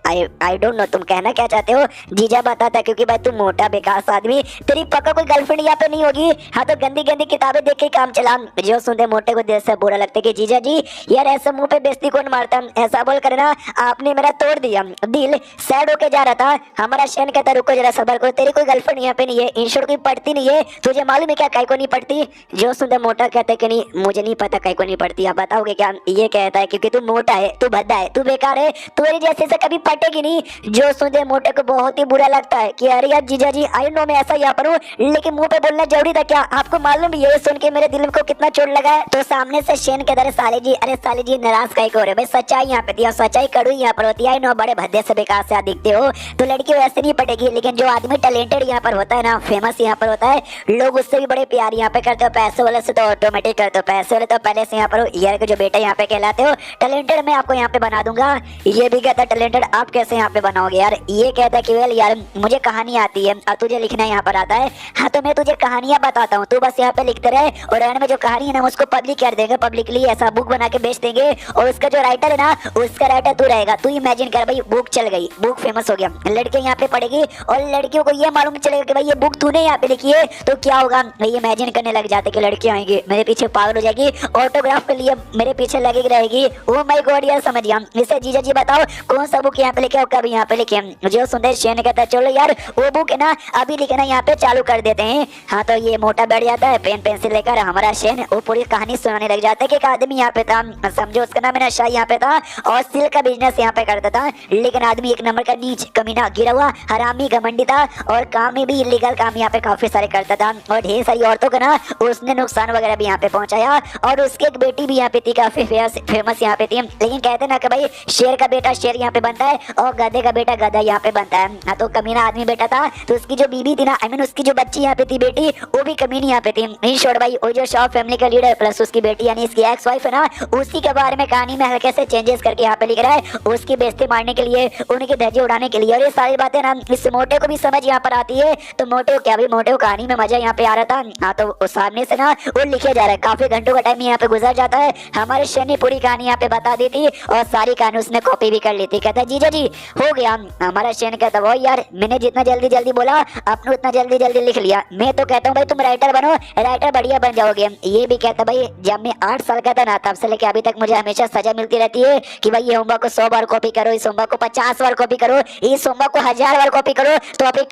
आई डोंट नो तुम कहना क्या चाहते हो। जीजा बताता क्योंकि भाई तू मोटा बेकार आदमी, तेरी पक्का कोई गर्लफ्रेंड यहाँ पे नहीं होगी। हाँ तो गंदी गंदी किताबें देख के काम चला। जो सुनते मोटे को दिल से बुरा लगता है कि जीजा जी यार ऐसे मुंह पे बेइज्जती कौन मारता, ऐसा बोल कर ना आपने मेरा तोड़ दिया। दिल सैड होके जा रहा था। हमारा शैन कहता रुको जरा सबर करो, तेरी कोई गर्लफ्रेंड यहाँ पे नहीं है, इंश्योर कोई पढ़ती नहीं है, तुझे मालूम है क्या काय को नहीं पढ़ती। जो सुनते मोटा कहता है कि नहीं मुझे नहीं पता काय को नहीं पढ़ती, आप बताओगे क्या। ये कहता है क्योंकि तू मोटा है, तू भद्दा है, तू बेकार है, तेरी जैसे से कभी पटेगी नहीं। जो सुनते मोटे को बहुत ही बुरा लगता है कि अरे यार जीजा जी आई नो मैं ऐसा यहाँ पर हूँ, लेकिन मुंह पे बोलना जरूरी था क्या, आपको मालूम है ये सुन के मेरे दिल को कितना चोट लगा है। तो सामने से शेन कहता है साले जी, अरे साले जी नाराज काहे को हो रहे भाई, सच्चाई यहाँ पे थी और सच्चाई कड़वी यहाँ पर होती है। नो बड़े भद्दे से बेकार से दिखते हो तो लड़की वैसे नहीं पटेगी, लेकिन जो आदमी टैलेंटेड यहाँ पर होता है ना, फेमस यहाँ पर होता है, लोग उससे भी बड़े प्यार यहाँ पे करते हो। पैसे वाले से तो ऑटोमेटिक करते हो, पैसे वाले तो पहले से यहाँ पर यार के जो बेटा यहाँ पे कहलाते हो, टैलेंटेड मैं आपको यहाँ पे बना दूंगा। ये भी कहता है टैलेंटेड आप कैसे यहाँ पे बनाओगे यार। ये कहता है कि वेल यार मुझे कहानी आती है और तुझे लिखना यहाँ पर आता है। हाँ तो मैं तुझे कहानियां बताता हूँ, तू बस यहाँ पे लिखते रहे और एंड में जो कहानी है ना उसको पब्लिक कर देंगे, पब्लिकली ऐसा बुक बना के बेच देंगे और उसका जो राइटर है ना उसका राइटर तू रहेगा। तू इमेजिन कर भाई बुक चल गई, बुक फेमस हो गया, लड़कियां यहाँ पे पढ़ेगी और लड़कियों को ये मालूम चलेगा कि भाई ये बुक तूने यहाँ पे लिखी है, तो क्या होगा भाई इमेजिन करने लग जाते कि लड़कियां आएंगी मेरे पीछे पागल हो जाएगी, ऑटोग्राफ के लिए मेरे पीछे लगी रहेगी। ओ माय गॉड यार समझ गया। इसे जीजा जी बताओ कौन सा बुक यहाँ पे लिखे और कब यहाँ पे लिखे। जो सुंदर शेन कहता है चलो यार वो बुक है ना अभी लिखना यहाँ पे चालू कर देते हैं। हाँ तो ये मोटा बैठ जाता है पेन पेंसिल लेकर, हमारा शेन वो पूरी कहानी सुनाने लग जाता है कि एक आदमी यहाँ पे था, समझो उसका नाम है ना शाह, यहाँ पे था और सिल्क का बिजनेस यहाँ पे करता था, लेकिन आदमी एक नंबर का नीच कमीना गिरा हुआ हरामी घमंडी था और काम में भी इलीगल काम यहाँ पे काफी सारे करता था और ढेर सारी औरतों को ना उसने नुकसान वगैरह भी यहाँ पे पहुंचाया। और उसकी एक बेटी भी यहाँ पे थी काफी फेमस यहाँ पे थी, लेकिन कहते ना कि भाई शेर का बेटा शेर यहाँ पे बनता है और गधे का बेटा गधा यहाँ पे बनता है। हाँ तो कमीना आदमी बेटा था, तो उसकी जो बीबी थी ना आई मीन उसकी जो बच्ची यहाँ पे थी बेटी वो भी कमीनी यहाँ पे थी। इन शॉर्ट भाई वो जो शॉर्ट फैमिली का लीडर प्लस उसकी बेटी यानी इसकी एक्स वाइफ है ना उसी के बारे में कहानी में हल्के से चेंजेस करके यहाँ पे लिख रहा है, उसकी बेइज्जती मारने के लिए, उनके धज्जे उड़ाने के लिए। और ये सारी बातें ना इस मोटे को भी समझ यहाँ पर आती है। तो मोटे को क्या भी मोटे को कहानी में मजा यहाँ पे आ रहा था। हाँ तो उस सामने से ना वो लिखे जा रहा है, काफी घंटों का टाइम यहाँ पे गुजर जाता है। हमारे शेर ने पूरी कहानी यहाँ पे बता दी थी और सारी कहानी उसने कॉपी भी कर ली थी। कहता है जीजा जी हो गया। हमारा शेर कहता वो यार मैंने जितना जल्दी जल्दी बोला आपने उतना जल्दी जल्दी लिख लिया। मैं तो कहता हूँ भाई तुम राइटर बनो, राइटर बढ़िया बन जाओगे। ये भी कहता भाई जब मैं 8 साल का था ना तब से लेके अभी तक मुझे हमेशा सजा मिलती रहती है कि भाई ये होमवर्क को 100 बार कॉपी करो, इस होमवर्क को 50 बार कॉपी करो, इस होमवर्क को 1000 बार कॉपी करो। तो अभी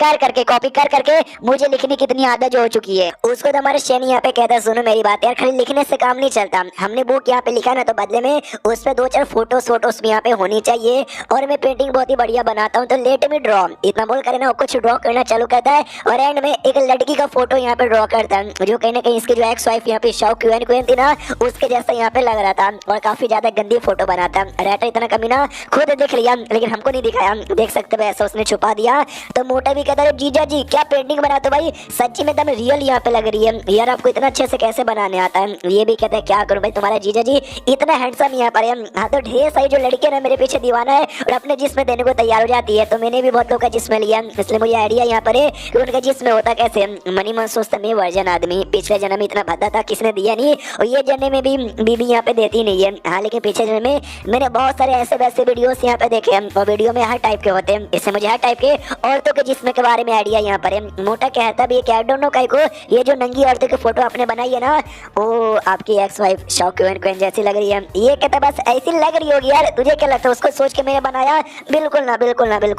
कॉपी कर करके मुझे लिखने की इतनी आदत जो हो चुकी है। उसको तो हमारे शेनी यहाँ पे कहता है सुनो मेरी बात यार, खाली लिखने से काम नहीं चलता। हमने बुक यहाँ पे लिखा ना तो बदले में उस पर 2-4 फोटोस भी यहाँ पे होनी चाहिए और मैं पेंटिंग बहुत ही बढ़िया बनाता हूँ तो लेट मी ड्रॉ। इतना बोल कर ना कुछ ड्रॉ करना चालू करता है और एंड में एक लड़की का फोटो यहाँ पे ड्रॉ करता है जो कहीं ना कहीं इसकी जो एक्स वाइफ यहाँ पे शौक क्वीन थी ना उसके जैसा यहाँ पे लग रहा था और काफी ज्यादा गंदी फोटो बनाता है। राइटर इतना कमीना खुद देख लिया लेकिन हमको नहीं दिखाया, देख सकते हो ऐसा उसने छुपा दिया। तो मोटा भी कहता है जीजा जी क्या पेंटिंग बनाते हो भाई, सच्ची में एकदम रियल यहाँ पे लग रही है यार, आपको इतना अच्छे से कैसे बनाने आता है। ये भी कहता है क्या करूं भाई तुम्हारा जीजा जी इतना हैंडसम यहाँ पर है। हाँ तो ढेर सारी जो लड़कियां ना मेरे पीछे दीवाना है और अपने जिस्म देने को तैयार हो जाती है। तो मैंने भी बहुत लोग का जिस्म लिया, इसलिए मुझे आइडिया यहाँ पर है कि उनका जिस्म होता कैसे। मनी मन सोचता मैं वर्जन आदमी, पिछले जन्म में इतना भद्दा था किसने दिया नहीं और ये जन्म में भी बीबी यहाँ पे देती नहीं है। हाँ लेकिन पिछले जन्म में मैंने बहुत सारे ऐसे वैसे वीडियोस यहाँ पे देखे हैं और वीडियो में हर टाइप के होते हैं, इससे मुझे हर टाइप के औरतों के जिस्म के बारे में आइडिया यहाँ पर है। मोटा कहता भी क्या डोंट नो काहे को ये जो नंगी औरतों की फोटो आपने बनाई है ना वो आपकी एक्स वाइफ शौक क्वीन जैसी लग रही है। ये कहता बस ऐसी लग रही होगी यार, तुझे क्या लगता है उसको सोच के मैंने बनाया? बिल्कुल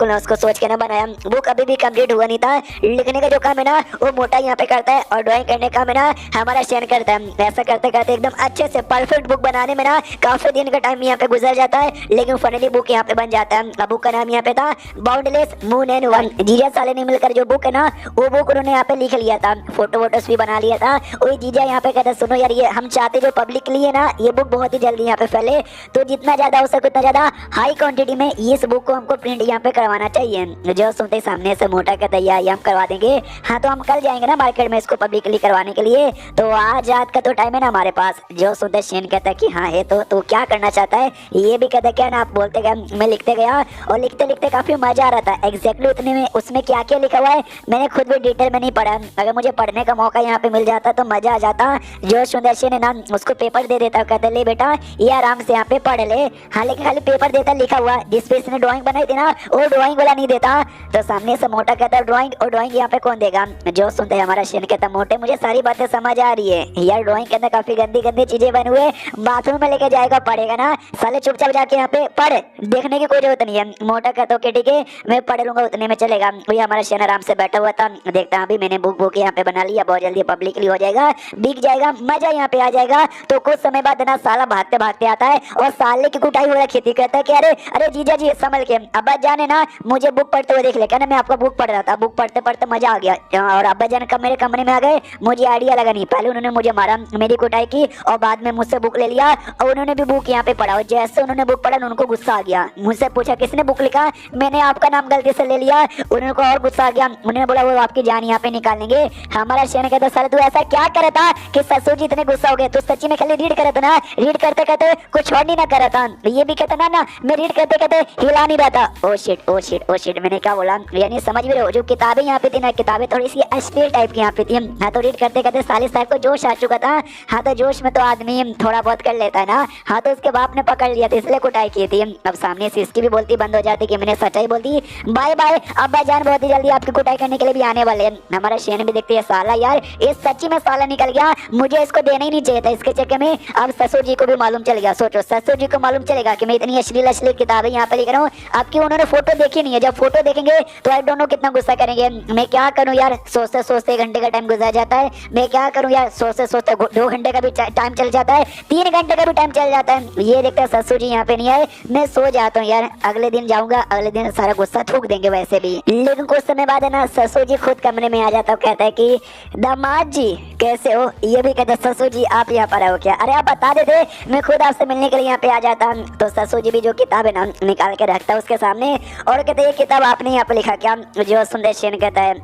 ना उसको सोच के ना बनाया। वो कभी भी कंप्लीट हुआ नहीं था। लिखने का जो काम है ना वो मोटा यहाँ पे करता है और ड्राइंग करने का काम है ना हमारा शेन करता है। ऐसा करते करते एकदम अच्छे से परफेक्ट बुक बनाने में ना काफी दिन का टाइम यहाँ पे गुजर जाता है, लेकिन फाइनली बुक यहाँ पे बन जाता है। बुक का नाम यहाँ पे था बाउंडलेस मून एंड वन। जीजा साले ने मिलकर जो बुक है ना वो बुक उन्होंने यहाँ पे लिख लिया था, फोटोस भी बना लिया था। वही जीजा यहाँ पे कहते सुनो यार ये हम चाहते जो पब्लिक के लिए ना ये बुक बहुत ही जल्दी यहाँ पे फैले, तो जितना ज्यादा हो सके उतना ज्यादा हाई क्वांटिटी में इस बुक को हमको प्रिंट यहाँ पे करवाना चाहिए। जो सुनते सामने से मोटा कहता है हम करवा देंगे। हाँ तो हम कल जाएंगे ना मार्केट में इसको पब्लिकली करवाने के लिए, तो आज रात का तो टाइम है ना हमारे पास। जो सुनते शेन कहता है कि हाँ है तो क्या करना चाहता है। ये भी कहता है क्या ना आप बोलते गए मैं लिखते गया और लिखते लिखते काफी मजा आ रहा था। एग्जैक्टली उतने में उसमें क्या क्या लिखा हुआ है मैंने खुद भी डिटेल में नहीं पढ़ा, अगर मुझे पढ़ने का मौका यहाँ पे मिल जाता तो मजा आ जाता। जो सुंदर सिंह ने ना उसको पेपर दे देता, कहता ले बेटा ये आराम से यहाँ पे पढ़ ले। हाँ लेकिन खाली पेपर देता लिखा हुआ, जिस पे इसने ड्राइंग बनाई थी ना वो ड्राइंग वाला नहीं देता। तो सामने से मोटा कहता ड्राइंग, और ड्राइंग यहाँ पे कौन देगा। जो सुनते हैं हमारा शेन कहता मोटे मुझे सारी बातें समझ आ रही है यार, ड्राइंग के अंदर काफी गंदी गंदी चीजें बने हुए, बाथरूम में लेके जाएगा पढ़ेगा ना साले, चुपचाप जाके यहाँ पे पढ़, देखने की कोई जरूरत नहीं है। मोटा कहता ओके ठीक है मैं पढ़ लूंगा, उतने में चलेगा। वही हमारा शेन आराम से बैठा हुआ था, देखता अभी मैंने बुक यहाँ पे बना लिया, बहुत जल्दी पब्लिकली हो जाएगा, बिक जाएगा, मजा यहाँ पे आ जाएगा। तो कुछ समय बाद ना साला भागते भागते आता है और साले की कुटाई हो रखी थी, कहता है कि अरे अरे जीजा जी संभल के, अब्बा जान है ना मुझे बुक पढ़ते हुए देख ले, कहना मैं आपका बुक पढ़ रहा था, बुक पढ़ते पढ़ते मजा आ गया। और अब्बा जान कब मेरे कमरे में आ गए, मुझे आइडिया लगा नहीं, पहले उन्होंने मुझे मारा, मेरी कुटाई की, और बाद में मुझसे बुक ले लिया, और उन्होंने भी बुक यहाँ पे पढ़ा, और जैसे उन्होंने बुक पढ़ा उनको गुस्सा आ गया, मुझसे पूछा किसने बुक लिखा, मैंने आपका नाम गलती से ले लिया, उनको और गुस्सा आ गया, उन्होंने बोला वो आपकी जान यहाँ पे निकालेंगे। हमारा शेन कहता साले तू ऐसा क्या कर रहा था कि ससुर जी इतने गुस्सा हो गए, तू सच्ची में खाली रीड कर रहा था ना, रीड करते करते कुछ और नहीं ना कर रहा था। ये भी कहता ना मैं रीड करते करते हिला नहीं रहा था। Oh shit oh shit oh shit, मैंने क्या बोला, यानी समझ भी रहे हो, जो किताबें यहाँ पे थी ना, किताबें थोड़ी सी अश्लील टाइप की यहाँ पे थी। हाँ तो रीड करते करते साले साहब को जोश आ चुका था। हाँ तो जोश में तो आदमी थोड़ा बहुत कर लेता है ना। हाँ तो उसके बाप ने पकड़ लिया था इसलिए कुटाई की थी। अब सामने से इसकी भी बोलती बंद हो जाती कि मैंने सच्चाई बोलती, बाय बाय अब्बा जान बहुत ही जल्दी आपकी कुटाई करने के लिए भी आने वाले हैं। हमारा शेन भी देखती है साला यार इस सच्ची में साला निकल गया, मुझे इसको देना ही नहीं चाहिए था, इसके चक्कर में अब ससुर जी को भी मालूम चल गया। सोचो ससुर जी को मालूम चलेगा कि मैं इतनी अश्लील अश्लील किताबें यहाँ पे लिख रहा हूँ, आपकी उन्होंने फोटो देखी नहीं है, जब फोटो देखेंगे तो आई डोंट नो कितना गुस्सा करेंगे। मैं क्या करूँ यार, सोचते सोचते 1 घंटे का टाइम गुजर जाता है, मैं क्या करूँ यार, सोचते सोचते 2 घंटे का भी टाइम चल जाता है, 3 घंटे का भी टाइम चल जाता है। ये देखते हैं ससुर जी यहाँ पे नहीं आए, मैं सो जाता हूँ यार, अगले दिन जाऊंगा, अगले दिन सारा गुस्सा थूक देंगे वैसे भी। लेकिन कुछ समय बाद है ना ससुर जी खुद कमरे में आ जाता है, कहता है कि दामाद जी कैसे हो, ये भी कहते ससुर जी आप यहाँ पर हो क्या, अरे आप बता देते मैं खुद आपसे मिलने के लिए यहाँ पे आ जाता। तो ससुर जी भी जो किताब है ना निकाल के रखता है उसके सामने और कहते ये किताब आपने यहाँ पे लिखा क्या। जो सुंदर सेन कहता है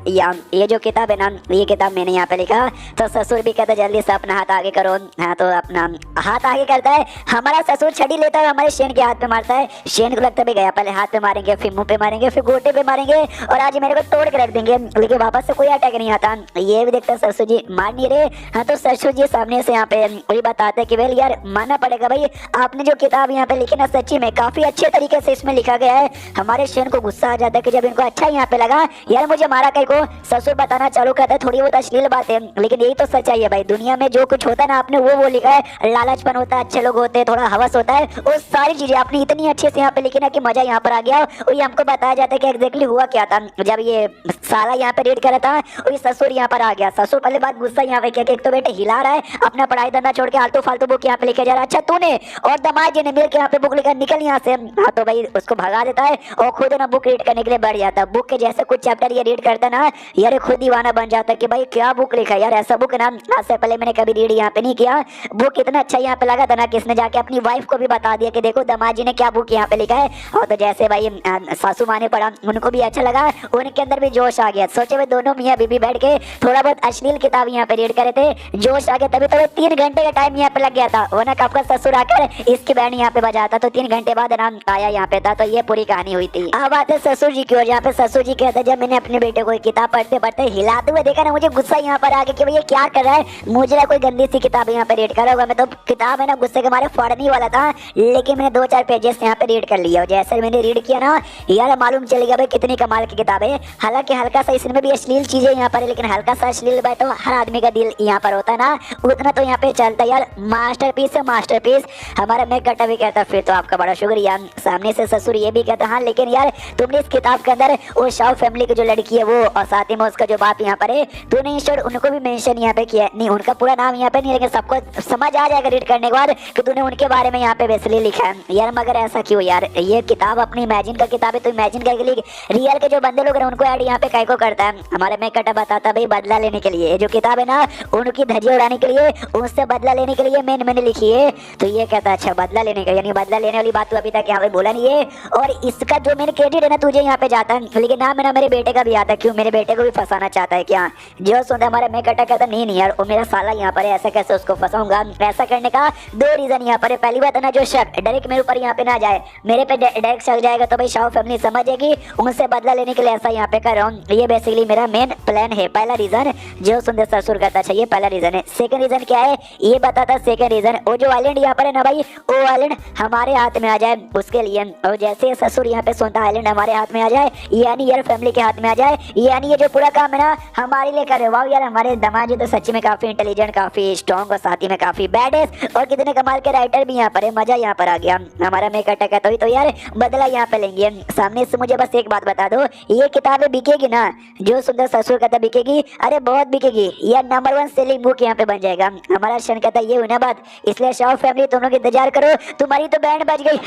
ये जो किताब है ना ये किताब मैंने यहाँ पे लिखा। तो ससुर भी कहता जल्दी से अपना हाथ आगे करो। हाँ तो अपना हाथ आगे करता है, हमारा ससुर छड़ी लेता है हमारे शेन के हाथ पे मारता है। शेन को लगता भी गया, पहले हाथ पे मारेंगे फिर मुंह पे मारेंगे फिर गोटे पे मारेंगे और आज मेरे को तोड़ के रख देंगे, लेकिन वापस से कोई अटैक नहीं आता। ये भी देखता ससुर जी मार नहीं रहे। हाँ तो ससुर जी सामने से यहाँ पे वही बताते हैं कि वेल यार मानना पड़ेगा भाई, आपने जो किताब यहाँ पे लिखी ना सच्ची में काफी अच्छे तरीके से इसमें लिखा गया है। हमारे शेन को गुस्सा आ जाता है कि जब इनको अच्छा यहाँ पे लगा यार मुझे मारा कहीं को। ससुर बताना चालू करता है थोड़ी बहुत अश्लील बात है लेकिन यही तो सच्चाई है भाई, दुनिया में जो कुछ होता है ना आपने वो लिखा है, लालचपन होता है, अच्छे लोग होते हैं, थोड़ा हवस होता है, वो सारी चीजें आपने इतनी अच्छे से यहाँ पे लिखी ना कि मजा यहाँ पर आ गया। और ये हमको बताया जाता है कि एग्जैक्टली हुआ क्या था जब ये साला यहाँ पे रीड कर रहा था और ये ससुर यहाँ पर आ गया। ससुर पहले बात गुस्सा यहाँ पे किया कि एक तो बेटे हिला रहा है, अपना पढ़ाई धंधा छोड़ के आलतू फालतू बुक यहाँ पे लिखे जा रहा है, अच्छा तूने और दामाद जी ने मिल के यहाँ पे बुक लिखा, निकल यहाँ से। हाँ तो भाई उसको भगा देता है और खुद ना बुक रीड करने के लिए बढ़ जाता है। बुक के जैसे कुछ चैप्टर ये रीड करता ना यार खुद दीवाना बन जाता है कि भाई क्या बुक लिखा यार, ऐसा बुक ना आज से पहले मैंने कभी रीड यहाँ पे नहीं किया। बुक इतना अच्छा यहाँ पे लगा था ना कि इसने जाके अपनी वाइफ को भी बता दिया कि देखो दामाद जी ने क्या बुक यहाँ पे लिखा है। और तो जैसे भाई सासू माँ ने पढ़ा उनको भी अच्छा लगा, उनके अंदर भी जोश आ गया। सोचे वे दोनों मियाँ बीबी बैठ के थोड़ा बहुत अश्लील किताब यहाँ पे रीड करे थे, जोश आ गया, तभी तो 3 घंटे का टाइम यहाँ पे लग गया था। वरना आपका ससुर आकर इसकी बैंड यहाँ पे बजाता तो 3 घंटे बाद आराम आया यहाँ पे था। तो ये पूरी कहानी हुई थी। अब आते ससुर जी की ओर, जहाँ पे ससुर जी कहते जब मैंने अपने बेटे को किताब पढ़ते पढ़ते हिलाते हुए देखा ना मुझे गुस्सा यहाँ पर आ गया कि भैया क्या कर रहा है, मुझे ना कोई गंदी सी किताब यहाँ पे रीड करा होगा। मैं तो किताब है ना गुस्से के मारे फाड़ने वाला था लेकिन मैंने 2-4 पेजेस यहाँ पे रीड कर लिया और जैसे मैंने रीड किया ना यार मालूम चलेगा भाई कितनी कमाल की किताब है। हालांकि हल्का सा इसमें भी अश्लील चीजें यहाँ पर है लेकिन हल्का सा अश्लील बात तो हर आदमी का दिल यहाँ पर होता है ना, उतना तो यहाँ पे चलता है यार। मास्टरपीस है मास्टरपीस। हमारा मैं कटा भी कहता फिर तो आपका बड़ा शुक्रिया। सामने से ससुर ये भी कहता हाँ लेकिन यार तुमने इस किताब के अंदर वो शाह फैमिली की जो लड़की है वो और साथ ही में उसका जो बाप यहाँ पर है तूने इंश्योर उनको भी मेंशन यहाँ पे किया नहीं, उनका पूरा नाम यहाँ पे नहीं लेकिन सबको समझ आ जाएगा रीड करने के बाद कि तूने उनके बारे में यहाँ पे बेसिकली लिखा है। यार मगर ऐसा क्यों यार, ये किताब अपनी इमेजिन का किताब है तो इमेजिन करके लिख, रियल के जो बंदे लोग हैं उनको ऐड यहाँ पे काय को करता है। हमारा मैं कटा बताता भाई बदला लेने के लिए जो किताब है ना उनकी धज्जियां उड़ाने के लिए, उनसे बदला लेने के लिए मैंने लिखी है। तो ये कहता अच्छा बदला लेने का, यानी बदला लेने वाली बात तो अभी तक यहाँ पे बोला नहीं है और इसका जो मैंने क्रेडिट है ना तुझे यहाँ पे जाता है लेकिन ना मेरे बेटे का भी आता है। क्यों मेरे बेटे को भी फंसाना चाहता है क्या? जो सुनता हमारा मैं कटा कहता नहीं यार वो मेरा साला यहाँ पर है, ऐसा कैसे उसको फंसाऊंगा। ऐसा करने का 2 रीजन यहाँ पर है। पहली बात है ना जो शक डायरेक्ट मेरे ऊपर यहाँ पे ना जाए, मेरे पे डायरेक्ट शक जाएगा तो भाई शाह फैमिली समझेगी, उनसे बदला लेने के लिए ऐसा यहाँ पे कर रहा हूँ। ये बेसिकली मेरा मेन प्लान है। पहला रीजन जो सुंदर ससुर कहता अच्छा ये पहला रीजन है। सेकंड रीजन क्या है ये बताता। सेकंड रीजन वो जो आइलैंड यहाँ पर है ना भाई, वो आइलैंड हमारे हाथ में आ जाए उसके लिए। और जैसे ससुर यहाँ पे सोता आइलैंड हमारे हाथ में आ जाए, यानी यार फैमिली के हाथ में आ जाए, यानी ये जो पूरा काम है ना हमारे लिए करे। वाह यार हमारे दामाद जी तो सच्ची में काफी इंटेलिजेंट, काफी स्ट्रॉन्ग और साथ ही में काफी बैडेस्ट और कितने कमाल के राइटर भी यहाँ पर है। मजा यहाँ पर आ गया। हमारा मेकअप है तो यार बदला यहाँ पे लेंगे। सामने से मुझे बस एक बात बता दो, ये किताबें बिकेगी ना, जो सुंदर ससुर कहता बिकेगी, अरे बहुत बिकेगी यार, नंबर 1 सेलिंग बुक यहाँ पे बन जाएगा। हमारा शन कहता ये हुई ना बात, इसलिए शाह फैमिली तुम लोग इंतजार करो, तुम्हारी तो बैंड बज गई।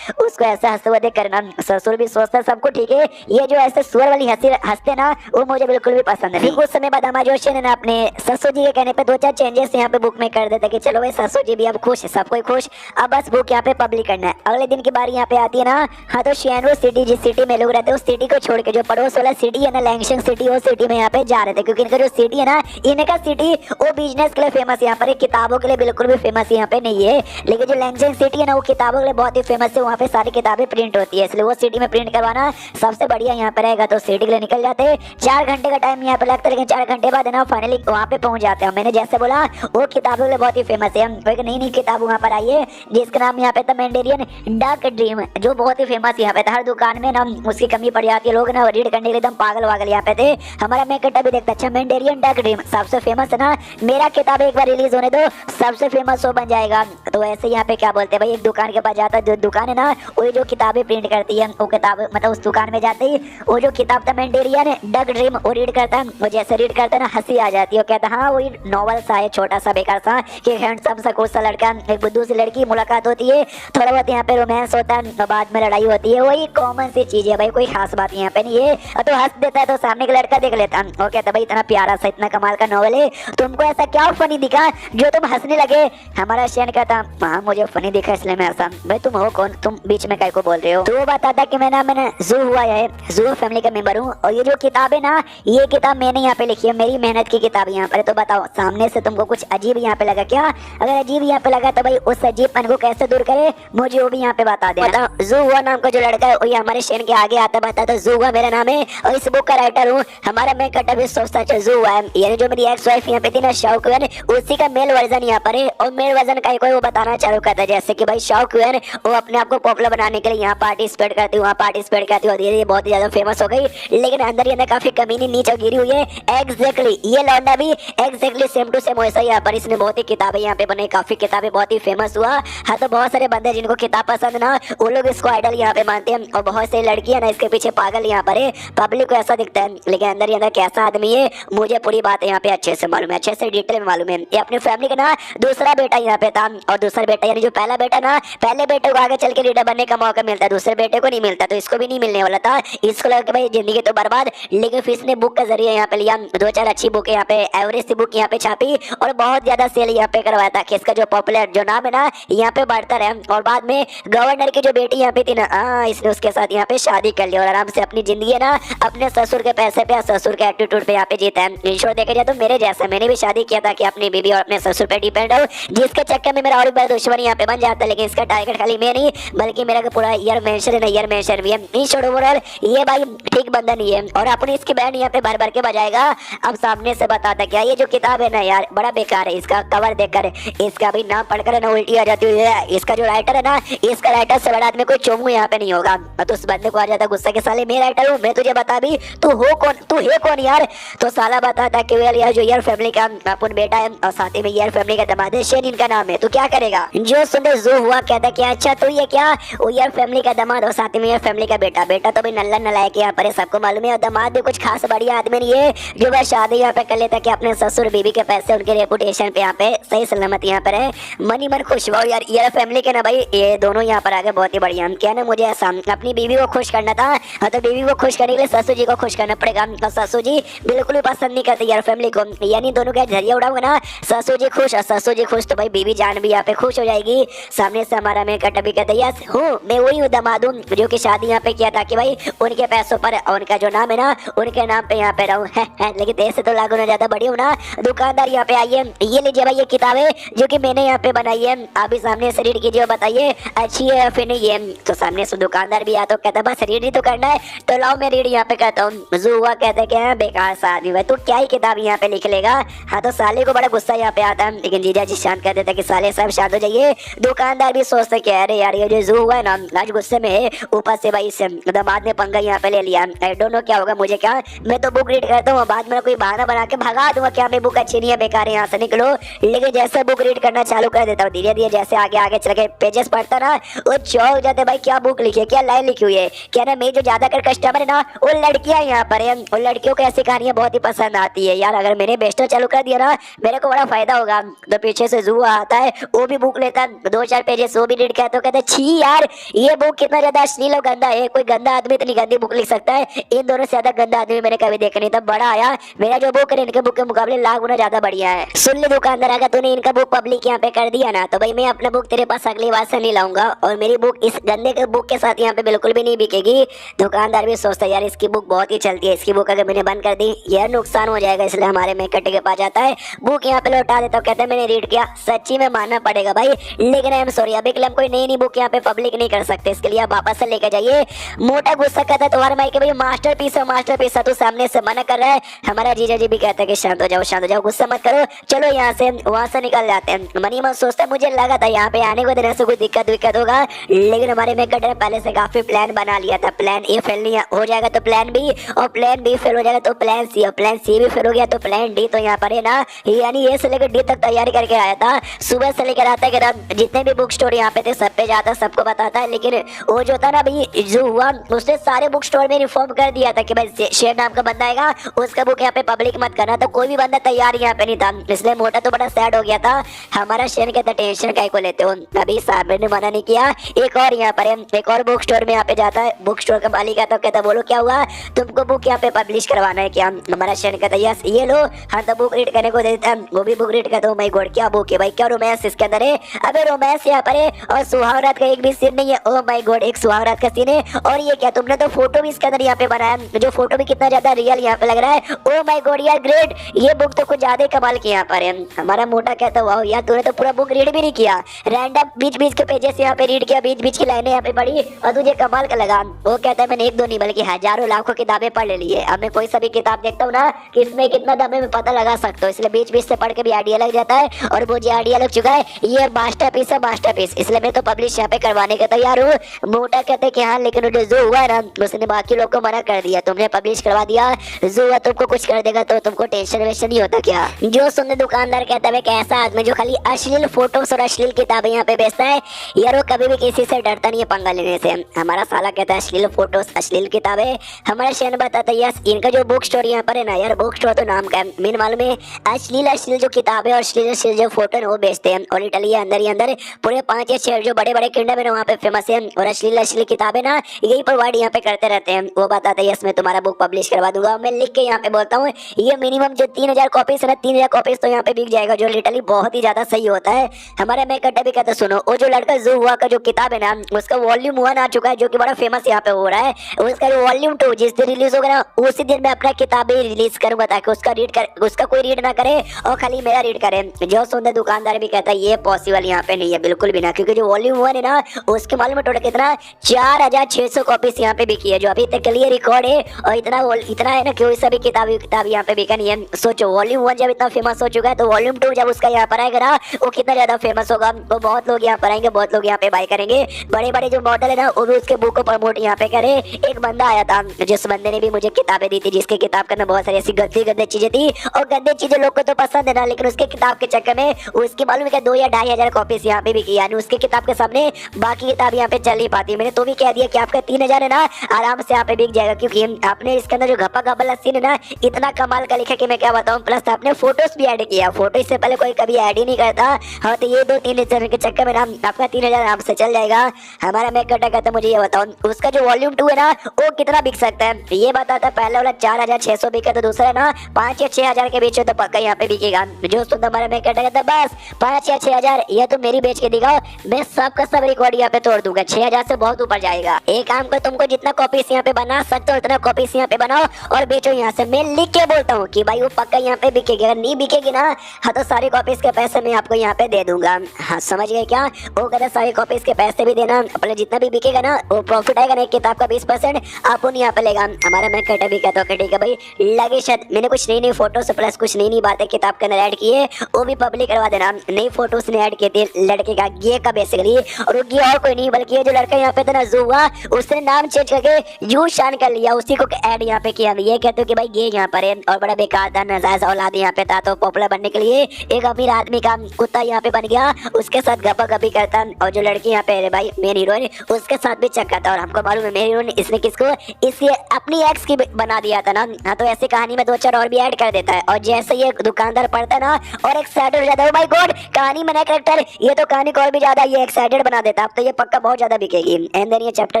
उसको ऐसा हंसते हुए देख करना ससुर भी सोचता सबको ठीक है, ये जो ऐसे सुअर वाली हंसी हंसते ना वो मुझे बिल्कुल भी पसंद नहीं। कुछ समय बाद हमारा जोशी ने ना अपने ससुर जी के कहने पे 2-4 चेंजेस यहाँ पे बुक में कर देते कि चलो भाई ससुर जी भी अब खुश है, सब कोई खुश, अब बस बुक यहाँ पे पब्लिक करना है। अगले दिन की बारी यहाँ पे आती है ना, हाँ तो शियानू सिटी जिस सिटी में लोग रहते हैं उस सिटी को छोड़ के जो पड़ोस वाला सिटी है ना लैंगशंग सिटी, वो सिटी में यहाँ पे जा रहे थे क्योंकि इनका जो सिटी है ना, इनका सिटी वो बिजनेस के लिए फेमस है, यहाँ पर किताबों के लिए बिल्कुल भी फेमस यहाँ पे नहीं है। लेकिन जो लैंगशंग सिटी है ना वो किताबों के लिए बहुत ही फेमस है, वहाँ पे सारी किताबें प्रिंट होती है, इसलिए वो सिटी में प्रिंट करवाना सबसे बढ़िया यहाँ पे रहेगा। तो सिटी के लिए निकल जाते, 4 घंटे का टाइम यहाँ पे लगता है, लेकिन 4 घंटे बाद है ना फाइनली वहाँ पे पहुंच जाते हैं। मैंने जैसे बोला वो किताबों के लिए बहुत ही फेमस है, एक नई नई किताब वहाँ पर आई है जिसका नाम यहाँ पे था मैंडेरियन डार्क ड्रीम, जो बहुत ही फेमस यहाँ पे था। हर दुकान में ना उसकी कमी पड़ जाती है, लोग ना रीड करने के लिए एकदम पागल वागल यहाँ पे थे। हमारा मेकअप भी देखता, अच्छा मैंडेरियन डार्क ड्रीम सबसे फेमस है ना, मेरा किताब एक बार रिलीज होने दो, सबसे फेमस वो बन जाएगा। तो ऐसे यहाँ पे क्या बोलते हैं भाई, एक दुकान के पास जाता है, जो दुकान है ना वही जो किताबें प्रिंट करती है, वो किताब मतलब उस दुकान में जाते ही वो जो किताब था मैंडेरियन डार्क ड्रीम वो रीड करता है, वो जैसे रीड करता है ना हंसी आ जाती है, वो कहता है हाँ वही नॉवल सा है छोटा सा बेकार सा कि हैंडसम सा कोई सा लड़का एक बुद्धू सी लड़की मुलाकात होती है, थोड़ा बहुत यहाँ पे रोमांस होता है, बाद में लड़ाई होती है, वही कॉमन सी चीज है भाई, कोई खास बात यहाँ पे नहीं है। तो हंस देता है तो सामने का लड़का देख लेता है, वो कहता भाई इतना प्यारा सा इतना कमाल का नॉवल है, तुमको ऐसा क्या फनी दिखा जो तुम हंसने लगे। हमारा शेन कहता हाँ मुझे फनी दिखा इसलिए मैं हंसा। भाई तुम हो कौन, तुम बीच में काय को बोल रहे हो। तो वो बताता कि मैंने जू हुआ है, जू फैमिली का मेंबर हूँ, और ये जो किताब है ना ये किताब मैंने यहाँ पे लिखी है, मेरी मेहनत की किताब यहाँ पर। तो बताओ सामने से तुमको कुछ अजीब यहाँ पे लगा क्या? अगर अजीब यहाँ पे लगा तो भाई उस अजीबपन को कैसे दूर करे मुझे वो भी यहाँ पे बता देना। जू हुआ नाम का जो लड़का है वही हमारे शेन के आगे आता बताता जू हुआ मेरा नाम है और इस बुक का राइटर हूँ। हमारा मैं कटा भी सोचता जू हुआ है, यानी जो मेरी एक्स वाइफ यहाँ पे थी ना शाओक्वेन, उसी का मेल वर्जन यहाँ पर है, और मेल वर्जन का कोई वो बताना चालू करता है जैसे कि भाई शाओक्वेन वो अपने आप को पॉपुलर बनाने के लिए यहाँ पार्टिसिपेट करती वहाँ पार्टिसिपेट करती और धीरे बहुत ही ज्यादा फेमस हो गई, लेकिन अंदर ही अंदर काफी कमीनी नीचे गिरी हुई है। एग्जैक्टली ये लौंडा भी एग्जैक्टली सेम टू सेम वैसा ही यहाँ पर इसने बहुत ही किताबें यहाँ पे बनाई, काफी किताबें बहुत ही फेमस हुआ। हाँ तो बहुत सारे बंदे जिनको किताब पसंद ना वो लोग इसको आइडल यहाँ पे मानते हैं, और बहुत सारी लड़कियां ना इसके पीछे पागल यहाँ पर है। पब्लिक को ऐसा दिखता है लेकिन अंदर ही अंदर कैसा आदमी है मुझे पूरी बात यहाँ पे अच्छे से मालूम है, अच्छे से डिटेल में मालूम है। ये अपनी फैमिली का ना दूसरा बेटा यहाँ पे था, और दूसरा बेटा यानी जो पहला बेटा ना, पहले बेटे को आगे चल के लीडर बनने का मौका मिलता है, दूसरे बेटे को नहीं मिलता, तो इसको भी नहीं मिलने वाला था। इसको लगा कि भाई जिंदगी तो बर्बाद, लेकिन फिर इसने बुक का जरिए यहाँ पे लिया, 2-4 अच्छी बुक यहाँ पे एवरेज सी बुक यहाँ पे छापी और बहुत ज्यादा सेल यहाँ पे करवाया था कि इसका जो पॉपुलर जो नाम है ना यहाँ पे बढ़ता रहे। और बाद में गवर्नर की जो बेटी यहाँ पे थी ना इसने उसके साथ यहाँ पे शादी कर ली और आराम से अपनी जिंदगी है ना अपने ससुर के पैसे पे ससुर के एटीट्यूड पे यहाँ पे जीता है। इंश्योर देखा जाए तो मेरे जैसा मैंने भी शादी किया था कि अपनी बीवी और अपने ससुर पे डिपेंड हो, जिसके चक्कर में मेरा और बड़ा दुश्मन यहाँ पे बन जाता है। लेकिन इसका टारगेट खाली मैं नहीं बल्कि मेरा पूरा ईयर मेंशन है ना, ईयर मेंशन भी है। इंश्योर ओवरऑल ये भाई ठीक बंदा नहीं है और अपनी इसकी बैंड यहाँ पे भर भर के बजाएगा। अब सामने से बताता क्या ये जो किताब है ना यार बड़ा बेकार है, इसका कवर देखकर इसका भी नाम पढ़कर ना उल्टी आ जाती है। इसका जो राइटर है ना इसका राइटर से बड़ा आदमी कोई चोमू यहाँ पे नहीं होगा। तो उस बंदे को आ जाता गुस्सा के साले मैं राइटर हूँ, मैं तुझे बता भी तू हो कौन, तू है कौन यार। तो साला बताता कि यार जो ईयर फैमिली का अपन बेटा है और साथ ही में ईयर फैमिली का दामाद है, शेन इनका नाम है, तू क्या करेगा। जो सुंदर जो हुआ कहता क्या अच्छा तू ये क्या, वो ईयर फैमिली का दामाद और साथ में ईयर फैमिली का बेटा। बेटा तो भी नल्ला नलायक यहाँ पर सबको मालूम है, और दामाद भी कुछ खास बढ़िया आदमी नहीं है जो बस शादी यहाँ पे कर लेता कि अपने ससुर बीवी के पैसे उनके रेपुटेशन पे यहाँ पे सही सलामत यहाँ पर है। मनी मन खुश हुआ यार ईयर फैमिली के ना भाई ये दोनों यहाँ पर आगे बहुत ही बढ़िया। क्या ना मुझे ऐसा अपनी बीवी को खुश करना था, तो बीवी को खुश करने के लिए ससुर जी को खुश करना पड़ेगा। और ससुर जी बिल्कुल भी पसंद नहीं करते यार फैमिली को, यानी दोनों का जरिया उड़ाऊंगा ना ससुर जी खुश और ससुर जी खुश तो भाई बीवी जान भी यहाँ पे खुश हो जाएगी। सामने से हमारा मैं कटा भी कहता यस हूँ मैं वही हूँ दामाद हूँ जो की शादी यहाँ पे किया था कि भाई उनके पैसों पर उनका जो नाम है ना उनके नाम पे यहाँ पे रहूँ। लेकिन देश से तो लागू ना ज्यादा बड़ी हूँ ना। दुकानदार यहाँ पे आइए, ये लीजिए भाई ये किताबें जो कि मैंने यहाँ पे बनाई है, आप भी सामने से रीड कीजिए और बताइए अच्छी है या फिर नहीं है। तो सामने से दुकानदार भी आता कहता बस रीड ही तो करना है तो लाओ मैं रीड यहाँ पे कहता हूँ। जू हुआ कहते क्या बेकार सा आदमी भाई तू क्या ही किताब यहाँ पे लिख लेगा। हाँ तो साले को बड़ा गुस्सा यहाँ पे आता है, लेकिन जीजा जी शांत कर देता है कि साले सब शांत हो जाइए। दुकानदार भी सोचते कि अरे यार ये जो जू हुआ है ना आज गुस्से में है, ऊपर से भाई से दामाद ने पंगा यहाँ पे ले लिया। आई डोंट नो क्या होगा मुझे क्या, मैं तो बुक रीड करता हूँ, बाद में कोई बहाना बना के भगा दूंगा क्या मैं बुक अच्छी नहीं है बेकार है यहाँ से निकलो। लेकिन जैसे बुक रीड करना चालू कर देता हूँ धीरे धीरे जैसे आगे आगे चल के पेजेस पढ़ता ना वो चौंक जाते भाई क्या बुक लिखी है, क्या लाइन लिखी हुई है। क्या ना मेरे जो ज्यादातर कस्टमर है ना वो लड़कियां यहाँ पर है, उन लड़कियों को ऐसी कहानियां बहुत ही पसंद आती है यार। अगर मैंने बेस्टर चालू कर दिया ना मेरे को बड़ा फायदा होगा। तो पीछे से जू आता है वो भी बुक लेता है 2-4 पेजेस वो भी रीड करता है, तो कहते छी यार ये बुक कितना ज्यादा अश्लील और गंदा है, कोई गंदा आदमी इतनी गंदी बुक लिख सकता है, इन दोनों से ज्यादा गंदा आदमी मैंने कभी देखा नहीं। तब बड़ा आया मेरा जो बुक है इनके बुक के मुकाबले लाख गुना ज्यादा बढ़िया है। सुन ले दुकानदार अगर तूने इनका बुक पब्लिक यहाँ पे कर दिया ना तो भाई मैं अपना बुक तेरे पास अगली बार से नहीं लाऊंगा और मेरी बुक इस गंदे के बुक के साथ यहाँ पे बिल्कुल भी नहीं बिकेगी। दुकानदार भी सोचता है यार इसकी बुक बहुत ही चलती है, इसकी बुक अगर मैंने बंद कर दी यार नुकसान हो जाएगा, इसलिए हमारे में कट्टे के पास जाता है बुक यहाँ पे लौटा देता हूँ, कहता है मैंने रीड किया। सच्ची में मानना पड़ेगा भाई, लेकिन आई एम सॉरी अभी के लिए हम कोई नई बुक यहाँ पे पब्लिक नहीं कर सकते, इसके लिए आप वापस से लेकर जाइए। मोटा गुस्सा करता है तुम्हारे भाई के भाई मास्टरपीस है मास्टरपीस है, तू सामने से मना कर रहा है। हमारा जीजा जी भी कहता है कि शांत हो जाओ गुस्सा मत करो, चलो यहाँ से वहां से निकल जाते हैं। मनी मन सोचता है मुझे लगा था यहाँ पे आने को देने से कोई दिक्कत होगा, लेकिन हमारे मेकअप ने पहले से काफी प्लान बना लिया था। प्लान ए फेल नहीं हो जाएगा तो प्लान बी, और प्लान बी फेल हो जाएगा तो प्लान सी, और प्लान सी भी फेल हो गया तो प्लान डी। तो यहाँ पर है ना यानी ए से लेकर डी तक तैयारी करके आया था, सुबह से लेकर आता है कि जितने भी बुक स्टोर यहाँ पे थे सब पे जाता सबको बताता है। लेकिन वो जो था ना भाई जो हुआ उसने सारे बुक स्टोर में रिफॉर्म कर दिया था कि भाई शेर नाम का बंदा आएगा उसका बुक यहाँ पे पब्लिक मत करना, तो कोई भी बंदा तैयार यहाँ पे नहीं था, इसलिए मोटा तो बड़ा सैड हो गया था। हमारा शेर कहता टेंशन काय को लेते हो, अभी साहब ने मना नहीं किया। एक और यहाँ पर एक और बुक स्टोर में यहाँ पे जाता है, बुक स्टोर का मालिक आता है कहता बोलो क्या हुआ तुमको बुक यहाँ पे पब्लिश करवाना है क्या। हमारा शेर कहता यस ये लो, हाँ तो बुक रीड करने को देता है, वो भी बुक रीड करता हूँ। माय गॉड क्या बुक है भाई, क्या रोमांस इसके अंदर है, अबे रोमांस यहाँ पर है और सुहाग रात का एक भी सीन नहीं है। ओ माय गॉड एक सुहाग रात का सीन है, और ये क्या तुमने तो फोटो भी इसके अंदर यहाँ पे बनाया, जो फोटो भी कितना ज्यादा रियल यहाँ पे लग रहा है। ओ माय गॉड यार ग्रेट, ये बुक तो कुछ ज्यादा कमाल की यहाँ पर है। हमारा मोटा कहता वाह यार तूने तो पूरा बुक रीड भी नहीं किया, रैंडम बीच बीच के पेजेस यहाँ पे रीड किया, बीच बीच की लाइनें यहाँ पे पढ़ी और तुझे कमाल का लगा। वो कहता है मैंने एक दो नहीं बल्कि हजारों लाखों किताबें पढ़ ले ली है, अब मैं कोई सा भी किताब देखता हूँ ना कि इसमें कितना दम है मैं पता लगा सकता हूँ, इसलिए बीच बीच से पढ़ के भी आइडिया लग जाता है। और मुझे आइडिया लग चुका है ये मास्टरपीस है मास्टरपीस, इसलिए मैं तो पब्लिश यहाँ पे करवाने का तैयार हूँ। मोटा कहते कि हाँ लेकिन जो हुआ है ना उसने बाकी लोग को मना कर दिया, तुमने पब्लिश करवा दिया, जो हुआ तुमको कुछ कर देगा तो तुमको टेंशन वेंशन नहीं होता क्या। जो सुनने दुकानदार कहता है कैसा आदमी जो खाली अश्लील फोटोस और अश्लील किताबें यहाँ पे बेचता है यार, वो कभी भी किसी से डरता नहीं है पंगा लेने से। हमारा साला कहता है अश्लील फोटोस अश्लील किताबें, हमारा शेन बताता है यस इनका जो बुक स्टोर यहाँ पर है ना यार बुक स्टोर तो नाम का है, मेन मालूम है अश्लील जो किताबें और अश्लील जो फोटो है वो बेचते हैं। और इटली अंदर ही अंदर पूरे 5 या 6 जो बड़े बड़े किंगडम है ना वहाँ पे फेमस है, और अश्लील किताबें ना यही प्रोवाइड यहाँ पे करते रहते हैं। वो बताता है यस मैं तुम्हारा बुक पब्लिश करवा दूंगा, मैं लिख के यहाँ पे बोलता हूँ ये मिनिमम जो 3000 कॉपीज है ना 3000 कॉपीज तो यहाँ पे बिक जाएगा, जो लिटरली बहुत ही ज्यादा सही होता है। हमारे मैं कट्टा भी कहता सुनो वो जो लड़का जो हुआ का जो किताब है ना उसका वॉल्यूम 1 आ चुका है जो कि बड़ा फेमस यहाँ पे हो रहा है, उसका वॉल्यूम 2 जिस दिन रिलीज होगा ना उसी दिन मैं अपना किताब भी रिलीज करूंगा ताकि उसका कोई रीड ना करे और खाली मेरा रीड करे। जो सुंदर दुकानदार भी कहता है ये पॉसिबल यहाँ पे नहीं है बिल्कुल भी ना, क्योंकि जो वॉल्यूम 1 है ना उसके मालूम है टोटल कितना 4600 कॉपीज यहाँ पे बिकी है जो अभी तक के लिए रिकॉर्ड है, और इतना है ना कि वही सभी किताब यहाँ पे बिका नहीं है। सोचो वॉल्यूम 1 जब इतना फेमस हो चुका है तो वॉल्यूम 2 जब उसका यहाँ पर आएगा ना वो कितना ज्यादा फेमस होगा, तो बहुत लोग यहाँ पर आएंगे, बहुत लोग यहाँ पे बाय करेंगे, बड़े बड़े जो मॉडल है ना वो भी उसके बुक को प्रमोट यहाँ पे करे। एक बंदा आया था जिस बंदे ने भी मुझे किताबें दी थी जिसके किताब के अंदर बहुत सारी ऐसी गंदी चीजें थी, और गंदी चीजें लोग को तो पसंद है ना, लेकिन उसके किताब के चक्कर में उसकी मालूम है 2 या 2500 कॉपीज यहाँ पे भी की, यानी उसके किताब के सामने बाकी किताब यहाँ पे चल नहीं पाती। मैंने तो भी कह दिया कि आपका 3000 है ना आराम से यहाँ पे बिक जाएगा, क्योंकि आपने इसके अंदर जो घपा घपा सीन है ना इतना कमाल का लिखा कि मैं क्या बताऊँ, प्लस आपने फोटोज भी ऐड किया, फोटो इससे पहले कोई कभी ऐड ही नहीं करता। हाँ तो ये 2-3 के चक्कर में ना आपका 3000 आराम से चल जाएगा। हमारा मैं कटा कहता मुझे ये बताओ उसका जो वॉल्यूम 2 है ना वो कितना बिक सकता है, ये बताता पहले वाला 4600 बिका तो दूसरा ना 5 या 6000 के बीच तो पक्का यहाँ पे बिकेगा। जो सुनता हमारा मैं कहता कहता बस 5 या 6000 ये तो मेरी बेच के दिखाओ, मैं सबका सब रिकॉर्ड यहाँ पे तोड़ दूंगा, 6000 से बहुत ऊपर जाएगा। एक काम कर तुमको जितना कॉपीज यहाँ पे बना सकते हो उतना कॉपीज यहाँ पे बनाओ और बेचो यहाँ से, मैं लिख के बोलता हूँ कि भाई वो पक्का यहाँ पे बिकेगी, अगर नहीं बिकेगी ना हाँ तो सारी कॉपीज के पैसे मैं आपको यहाँ पे दे दूंगा। हाँ समझ गए क्या, वो कहता सारी कॉपीज के पैसे भी देना, अपने जितना भी बिकेगा ना वो प्रॉफिट आएगा ना एक किताब का 20% आप उन यहाँ पे लेगा। हमारा मैं कहता भी कहता हूँ ठीक है भाई लगे शायद मैंने मैंने कुछ नई नई फोटोज प्लस कुछ नई नई बातें किताब के अंदर ऐड की है, वो भी पब्लिक करवा देना। नई फोटोज ने ऐड की थी लड़के का गे का बेसिकली, और वो गे और कोई नहीं बल्कि जो लड़का यहाँ पे था ना जू हुआ, उसने नाम चेंज करके यू शान कर लिया, उसी को ऐड यहाँ पे किया। ये कहते हो कि भाई गे यहाँ पर है और बड़ा बेकार था, नाजायज औलाद यहाँ पे था, तो पॉपुलर बनने के लिए एक अमीर आदमी का कुत्ता यहाँ पे बन गया, उसके साथ गपा गपी करता, और जो लड़की यहाँ पे भाई मेन हीरोइन उसके साथ भी चक्कर था। और हमको मालूम है मेन हीरोइन इसने किसको, इसके अपनी एक्स की बना दिया था ना। हाँ, तो ऐसी कहानी में 2-4 और भी ऐड कर देता है, और जैसे ये दुकानदार पढ़ता है ना और एक्साइटेड हो जाता है, माय गॉड कहानी में नया कैरेक्टर, ये तो कहानी को और भी ज्यादा ये एक्साइटेड बना देता है। अब तो ये पक्का बहुत ज्यादा बिकेगी। एंड देन ये चैप्टर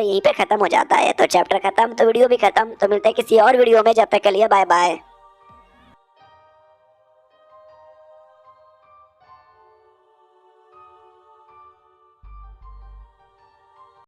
यहीं पे खत्म हो जाता है। तो चैप्टर खत्म तो वीडियो भी खत्म। तो मिलते हैं किसी और वीडियो में, जब तक के लिए बाय बाय।